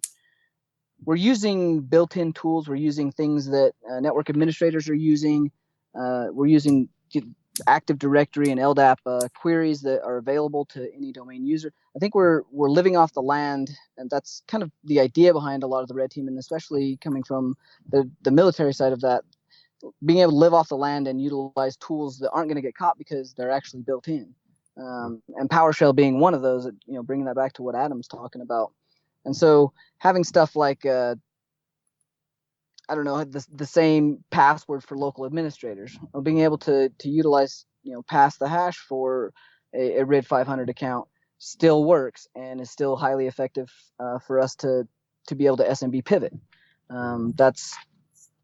Speaker 2: using built-in tools. We're using things that network administrators are using. We're using Active Directory and LDAP queries that are available to any domain user. I think we're living off the land, and that's kind of the idea behind a lot of the red team, and especially coming from the military side of that, being able to live off the land and utilize tools that aren't going to get caught because they're actually built in. And PowerShell being one of those, bringing that back to what Adam's talking about. And so having stuff like, the same password for local administrators, or being able to utilize, pass the hash for a RID 500 account still works and is still highly effective for us to be able to SMB pivot.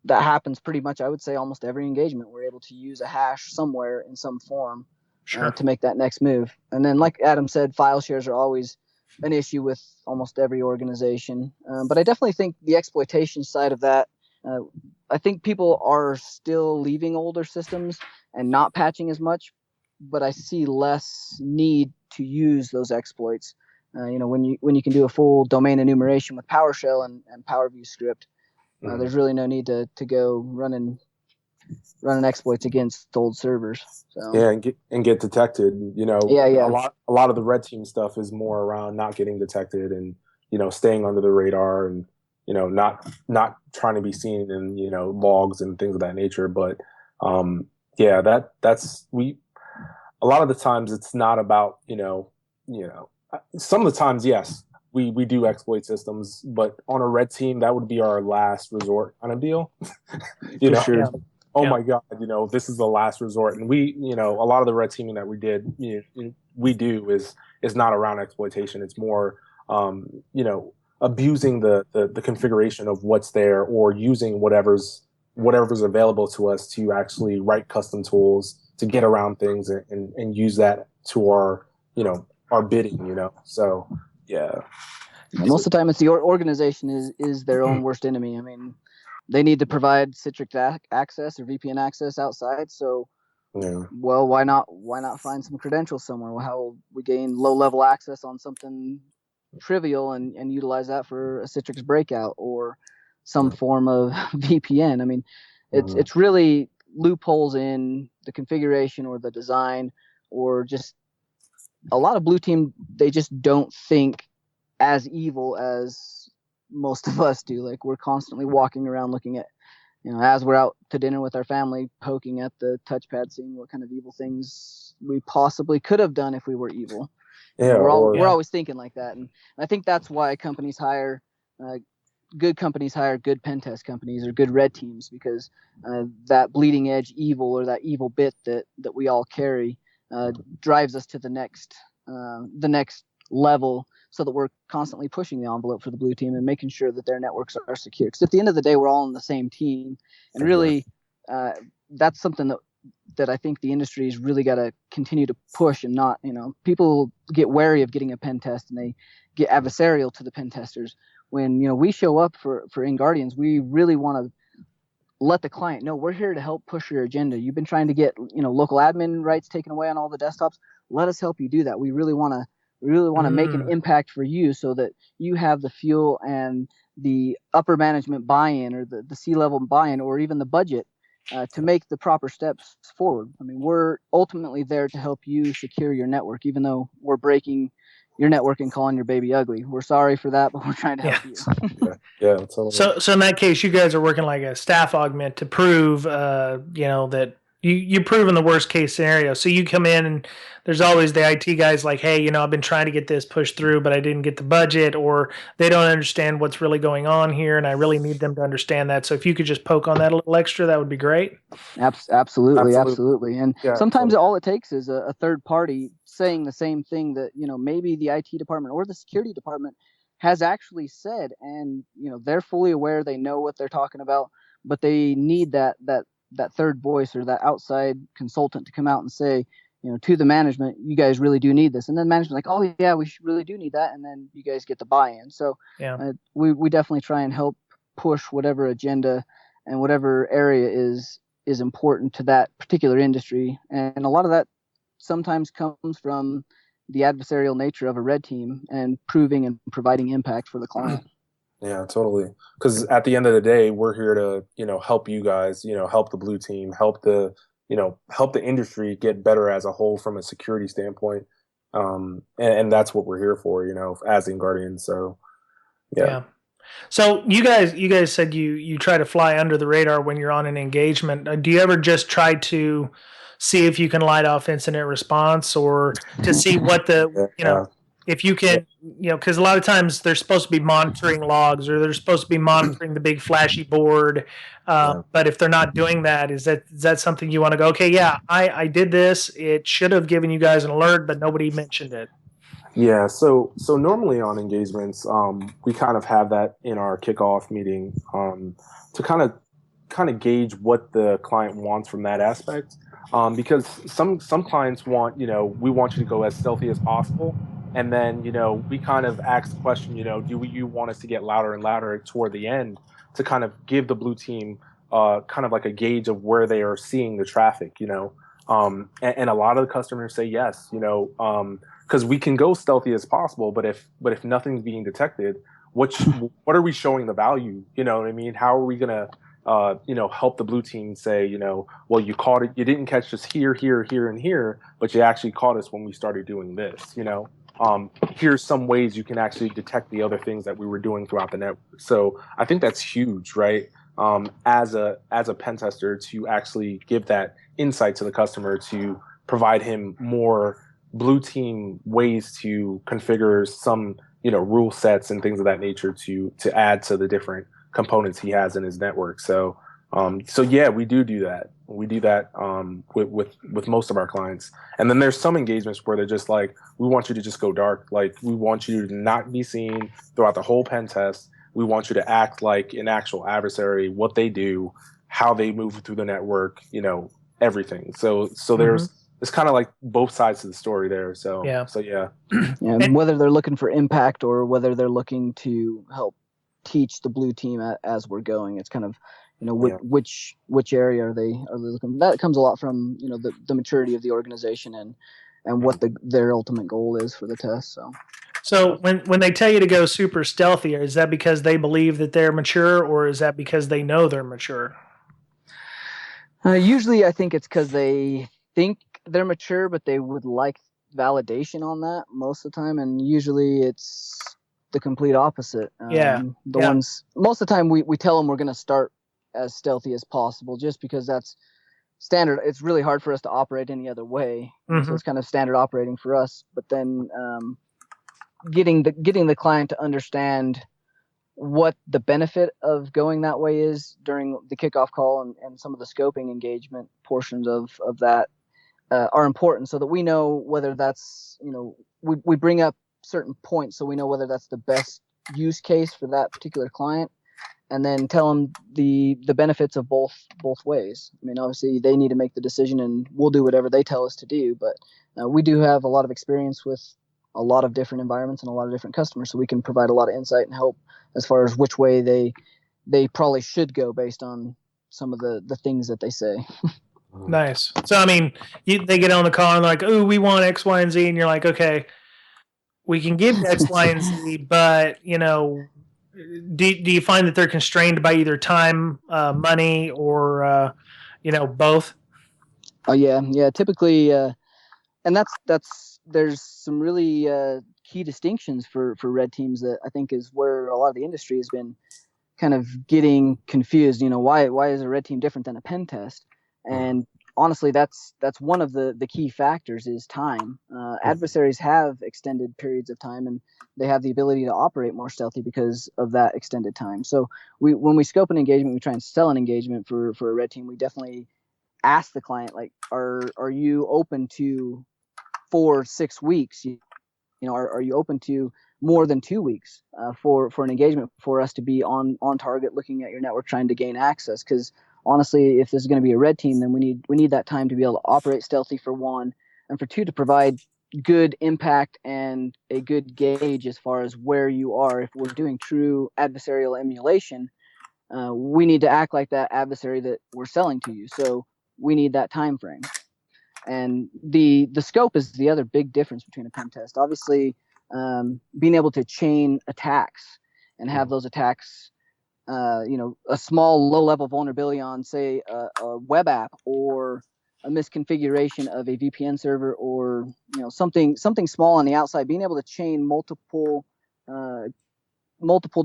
Speaker 2: That happens pretty much, I would say, almost every engagement. We're able to use a hash somewhere in some form to make that next move. And then, like Adam said, file shares are always an issue with almost every organization. But I definitely think the exploitation side of that, I think people are still leaving older systems and not patching as much, but I see less need to use those exploits. When you can do a full domain enumeration with PowerShell and PowerView script, there's really no need to go running exploits against old servers. So.
Speaker 3: Yeah, and get detected.
Speaker 2: Yeah.
Speaker 3: A lot of the red team stuff is more around not getting detected and staying under the radar and not trying to be seen in logs and things of that nature. But that's a lot of the times it's not about some of the times, yes, we do exploit systems, but on a red team, that would be our last resort kind of deal.
Speaker 1: Sure.
Speaker 3: My God, this is the last resort. And we, a lot of the red teaming that we did, we do is not around exploitation. It's more, abusing the configuration of what's there, or using whatever's available to us to actually write custom tools to get around things and use that to our bidding, so. Yeah.
Speaker 2: Most of the time, it's the organization is their own worst enemy. I mean, they need to provide Citrix access or VPN access outside. So, well, why not find some credentials somewhere? How we gain low-level access on something trivial and utilize that for a Citrix breakout or some form of VPN. I mean, it's really loopholes in the configuration or the design, or just a lot of blue team, they just don't think as evil as most of us do. Like, we're constantly walking around looking at, as we're out to dinner with our family, poking at the touchpad, seeing what kind of evil things we possibly could have done if we were evil.
Speaker 3: Yeah,
Speaker 2: we're always thinking like that, and I think that's why companies hire good companies hire good pen test companies or good red teams, because that bleeding edge evil, or that evil bit that we all carry, drives us to the next level, so that we're constantly pushing the envelope for the blue team and making sure that their networks are secure. Because at the end of the day, we're all on the same team, and really, that's something that I think the industry has really got to continue to push. And not, people get wary of getting a pen test, and they get adversarial to the pen testers. When we show up for Inguardians, we really want to let the client know we're here to help push your agenda. You've been trying to get local admin rights taken away on all the desktops. Let us help you do that. We really want to make an impact for you, so that you have the fuel and the upper management buy-in, or the C-level buy-in, or even the budget to make the proper steps forward. I mean, we're ultimately there to help you secure your network, even though we're breaking your network and calling your baby ugly. We're sorry for that, but we're trying to help you.
Speaker 3: Yeah, totally.
Speaker 1: So in that case, you guys are working like a staff augment to prove, that you prove in the worst case scenario. So you come in and there's always the IT guys like, hey, I've been trying to get this pushed through, but I didn't get the budget, or they don't understand what's really going on here, and I really need them to understand that. So if you could just poke on that a little extra, that would be great.
Speaker 2: Absolutely. And sometimes all it takes is a third party saying the same thing that, maybe the IT department or the security department has actually said, and, they're fully aware, they know what they're talking about, but they need that third voice, or that outside consultant to come out and say, to the management, you guys really do need this. And then management's like, oh yeah, we really do need that. And then you guys get the buy-in. So we definitely try and help push whatever agenda and whatever area is important to that particular industry. And a lot of that sometimes comes from the adversarial nature of a red team and proving and providing impact for the client.
Speaker 3: Yeah, totally. Because at the end of the day, we're here to, help you guys, help the blue team, help the industry get better as a whole from a security standpoint. And that's what we're here for, as Inguardians. So, yeah.
Speaker 1: So you guys said you try to fly under the radar when you're on an engagement. Do you ever just try to see if you can light off incident response, or to see what if you can, because a lot of times they're supposed to be monitoring logs, or they're supposed to be monitoring the big flashy board. But if they're not doing that, is that something you want to go, okay, yeah, I did this. It should have given you guys an alert, but nobody mentioned it.
Speaker 3: Yeah. So normally on engagements, we kind of have that in our kickoff meeting, to kind of gauge what the client wants from that aspect. Because some clients want, we want you to go as stealthy as possible. And then, we kind of ask the question, do you want us to get louder and louder toward the end, to kind of give the blue team kind of like a gauge of where they are seeing the traffic, and a lot of the customers say yes, because we can go stealthy as possible, but if nothing's being detected, what are we showing the value? You know what I mean? How are we gonna help the blue team say, well, you caught it, you didn't catch us here, and here, but you actually caught us when we started doing this, here's some ways you can actually detect the other things that we were doing throughout the network. So I think that's huge, right? As a pen tester, to actually give that insight to the customer, to provide him more blue team ways to configure some, rule sets and things of that nature to add to the different components he has in his network. So yeah, we do that. We do that with most of our clients. And then there's some engagements where they're just like, we want you to just go dark. Like, we want you to not be seen throughout the whole pen test. We want you to act like an actual adversary, what they do, how they move through the network, everything. So there's, it's kind of like both sides of the story there. So yeah.
Speaker 2: And whether they're looking for impact or whether they're looking to help teach the blue team as we're going, it's kind of, which area are they looking? That comes a lot from the maturity of the organization and what their ultimate goal is for the test.
Speaker 1: So when they tell you to go super stealthy, is that because they believe that they're mature, or is that because they know they're mature?
Speaker 2: Usually, I think it's because they think they're mature, but they would like validation on that most of the time, and usually it's the complete opposite. Most of the time we tell them we're going to start as stealthy as possible, just because that's standard. It's really hard for us to operate any other way. So it's kind of standard operating for us. But then getting the client to understand what the benefit of going that way is during the kickoff call and some of the scoping engagement portions of that are important, so that we know whether that's, we bring up certain points so we know whether that's the best use case for that particular client, and then tell them the benefits of both ways. I mean, obviously they need to make the decision, and we'll do whatever they tell us to do, but we do have a lot of experience with a lot of different environments and a lot of different customers, so we can provide a lot of insight and help as far as which way they probably should go based on some of the things that they say.
Speaker 1: Nice. So, I mean, they get on the call and they're like, oh, we want X, Y, and Z. And you're like, okay, we can give X, Y, and Z, but, do you find that they're constrained by either time, money, or, both?
Speaker 2: Oh, yeah. Yeah. Typically, and there's some really key distinctions for red teams that I think is where a lot of the industry has been kind of getting confused. Why is a red team different than a pen test? And honestly, that's one of the key factors is time. Adversaries have extended periods of time, and they have the ability to operate more stealthy because of that extended time. So when we scope an engagement, we try and sell an engagement for a red team. We definitely ask the client, like, are you open to 4-6 weeks? Are you open to more than 2 weeks for an engagement for us to be on target, looking at your network, trying to gain access? Because honestly, if this is going to be a red team, then we need that time to be able to operate stealthy, for one, and for two, to provide good impact and a good gauge as far as where you are. If we're doing true adversarial emulation, we need to act like that adversary that we're selling to you. So we need that time frame. And the scope is the other big difference between a pen test. Obviously, being able to chain attacks and have those attacks, a small low-level vulnerability on, say, a web app, or a misconfiguration of a VPN server, or something small on the outside. Being able to chain multiple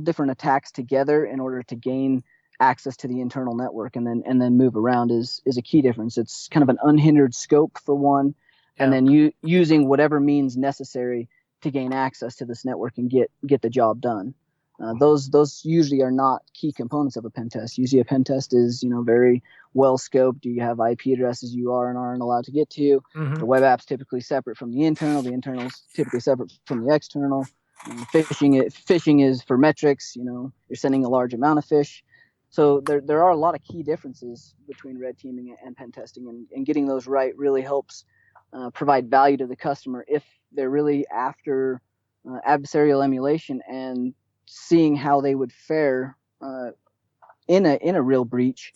Speaker 2: different attacks together in order to gain access to the internal network and then move around is a key difference. It's kind of an unhindered scope, for one, and then using whatever means necessary to gain access to this network and get the job done. Those usually are not key components of a pen test. Usually a pen test is, very well scoped. Do you have IP addresses you are and aren't allowed to get to? The web app's typically separate from the internal. The internal's typically separate from the external. Phishing is for metrics. You're sending a large amount of fish. So there are a lot of key differences between red teaming and pen testing, and getting those right really helps provide value to the customer if they're really after adversarial emulation and seeing how they would fare in a real breach.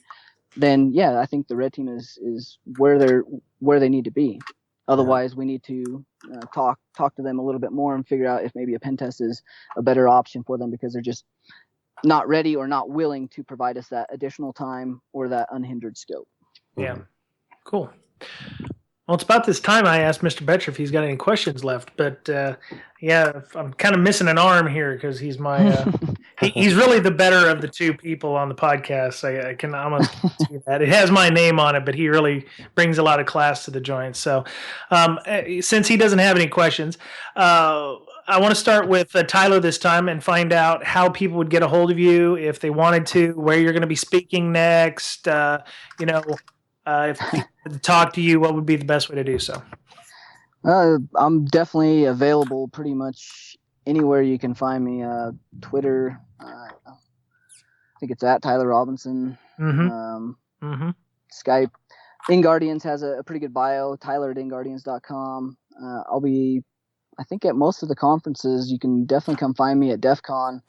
Speaker 2: Then I think the red team is where they need to be. Otherwise, we need to talk to them a little bit more and figure out if maybe a pen test is a better option for them, because they're just not ready or not willing to provide us that additional time or that unhindered scope.
Speaker 1: Yeah. Cool. Well, it's about this time I asked Mr. Betcher if he's got any questions left, but I'm kind of missing an arm here because he's my he's really the better of the two people on the podcast. I can almost see that. It has my name on it, but he really brings a lot of class to the joint. So since he doesn't have any questions, I want to start with Tyler this time and find out how people would get a hold of you if they wanted to, where you're going to be speaking next, if people wanted to talk to you, what would be the best way to do so?
Speaker 2: I'm definitely available pretty much anywhere you can find me. Twitter, I think it's at Tyler Robinson. Skype. Inguardians has a pretty good bio, tyler@inguardians.com. I'll be, I think, at most of the conferences. You can definitely come find me at DEF CON.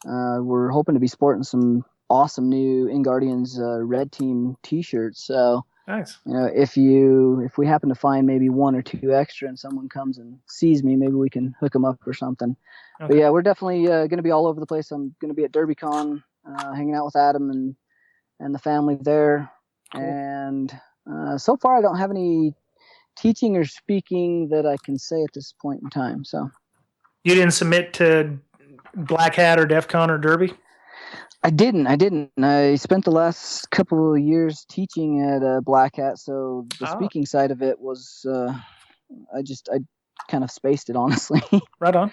Speaker 2: We're hoping to be sporting some awesome new Inguardians red team t-shirts. So
Speaker 1: nice.
Speaker 2: If we happen to find maybe one or two extra and someone comes and sees me, maybe we can hook them up or something. Okay. But we're definitely going to be all over the place. I'm going to be at DerbyCon, hanging out with Adam and the family there. Cool. And so far I don't have any teaching or speaking that I can say at this point in time. So
Speaker 1: you didn't submit to Black Hat or DEF CON or Derby?
Speaker 2: I didn't. I spent the last couple of years teaching at Black Hat, so the speaking side of it was I kind of spaced it, honestly.
Speaker 1: Right on.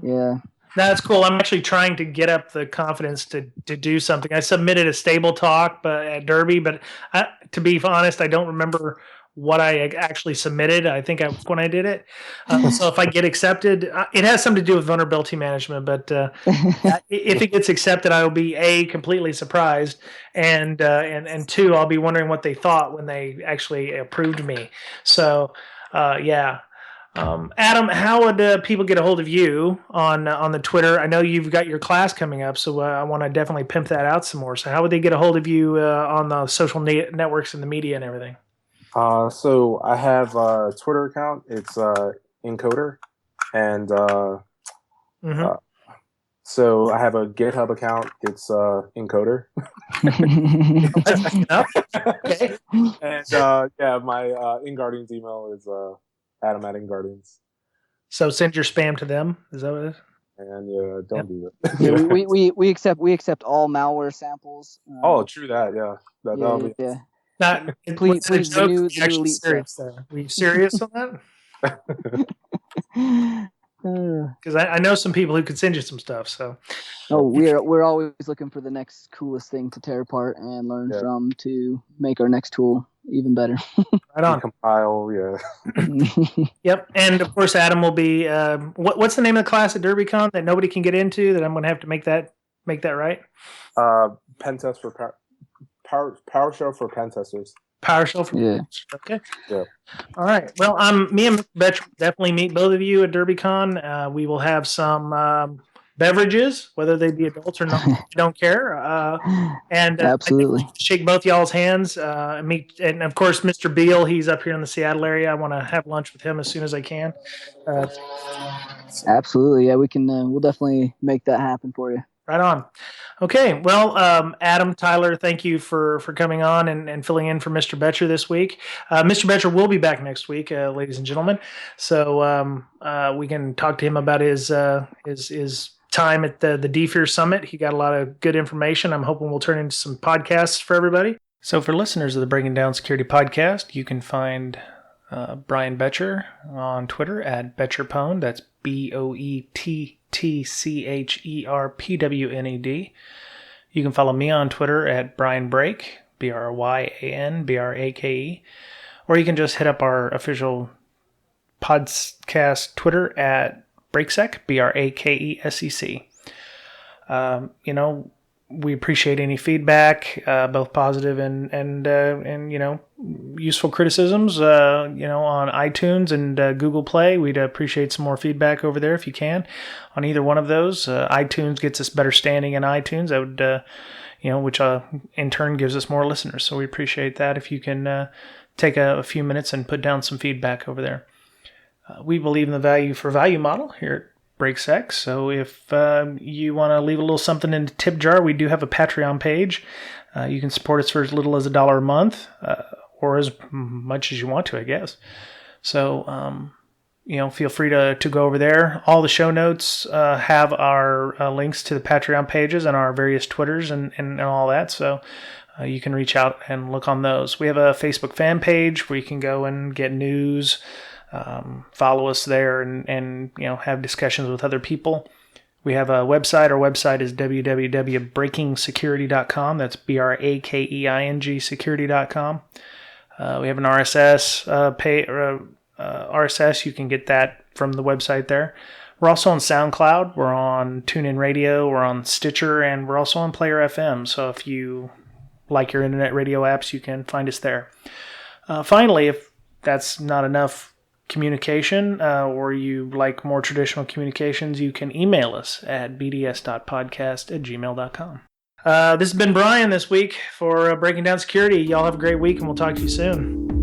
Speaker 2: Yeah.
Speaker 1: That's cool. I'm actually trying to get up the confidence to do something. I submitted a stable talk at Derby, but to be honest, I don't remember what I actually submitted. I think when I did it. So if I get accepted, it has something to do with vulnerability management. But if it gets accepted, I will be completely surprised, and two, I'll be wondering what they thought when they actually approved me. So yeah. Adam, how would people get a hold of you on the Twitter? I know you've got your class coming up, so I want to definitely pimp that out some more. So how would they get a hold of you on the social networks and the media and everything?
Speaker 3: So I have a Twitter account. It's Encoder, and so I have a GitHub account. It's Encoder.
Speaker 1: Okay.
Speaker 3: And my Inguardians email is Adam@Inguardians.
Speaker 1: So send your spam to them. Is that what it is?
Speaker 3: And don't do that.
Speaker 2: Yeah, we accept all malware samples.
Speaker 3: Oh, true that. Yeah. That'll be.
Speaker 2: Yeah.
Speaker 1: Not
Speaker 2: Please, the new
Speaker 1: serious there. Were you serious on that? Because I know some people who could send you some stuff. So,
Speaker 2: we're always looking for the next coolest thing to tear apart and learn from to make our next tool even better.
Speaker 3: Right on. Compile, yeah.
Speaker 2: Yep.
Speaker 1: And of course, Adam will be. What's the name of the class at DerbyCon that nobody can get into? That I'm going to have to make that right.
Speaker 3: Pentest for Powershell for Pentesters.
Speaker 1: Powershell for Okay.
Speaker 3: Yeah.
Speaker 1: All right. Well, me and Mr. Betcher definitely meet both of you at DerbyCon. We will have some beverages, whether they be adults or not. We don't care. And
Speaker 2: absolutely
Speaker 1: shake both y'all's hands. Meet, and of course, Mr. Beal. He's up here in the Seattle area. I want to have lunch with him as soon as I can.
Speaker 2: Absolutely. Yeah, we can. We'll definitely make that happen for you.
Speaker 1: Right on. Okay. Well, Adam, Tyler, thank you for coming on and filling in for Mr. Betcher this week. Mr. Betcher will be back next week, ladies and gentlemen. So we can talk to him about his time at the DFear Summit. He got a lot of good information. I'm hoping we'll turn into some podcasts for everybody. So for listeners of the Breaking Down Security podcast, you can find Brian Betcher on Twitter at BetcherPwned. That's BoeTTCherPWNED. You can follow me on Twitter at Brian Brake, BryanBrake, or you can just hit up our official podcast Twitter at Brakesec, BRAKESEC. We appreciate any feedback, both positive and useful criticisms, on iTunes and Google Play. We'd appreciate some more feedback over there if you can on either one of those. iTunes gets us better standing in iTunes. That would, which in turn gives us more listeners. So we appreciate that if you can take a few minutes and put down some feedback over there. We believe in the value for value model here at Brakesec. So if you want to leave a little something in the tip jar, we do have a Patreon page. You can support us for as little as $1 a month, or as much as you want to, I guess. So, feel free to go over there. All the show notes have our links to the Patreon pages and our various Twitters and all that. So you can reach out and look on those. We have a Facebook fan page where you can go and get news, follow us there and have discussions with other people. We have a website. Our website is www.breakingsecurity.com. That's BRAKEING security.com. We have an RSS RSS. You can get that from the website there. We're also on SoundCloud. We're on TuneIn Radio. We're on Stitcher, and we're also on Player FM. So if you like your internet radio apps, you can find us there. Finally, if that's not enough communication, or you like more traditional communications, you can email us at bds.podcast@gmail.com. This has been Brian this week for Breaking Down Security. Y'all have a great week, and we'll talk to you soon.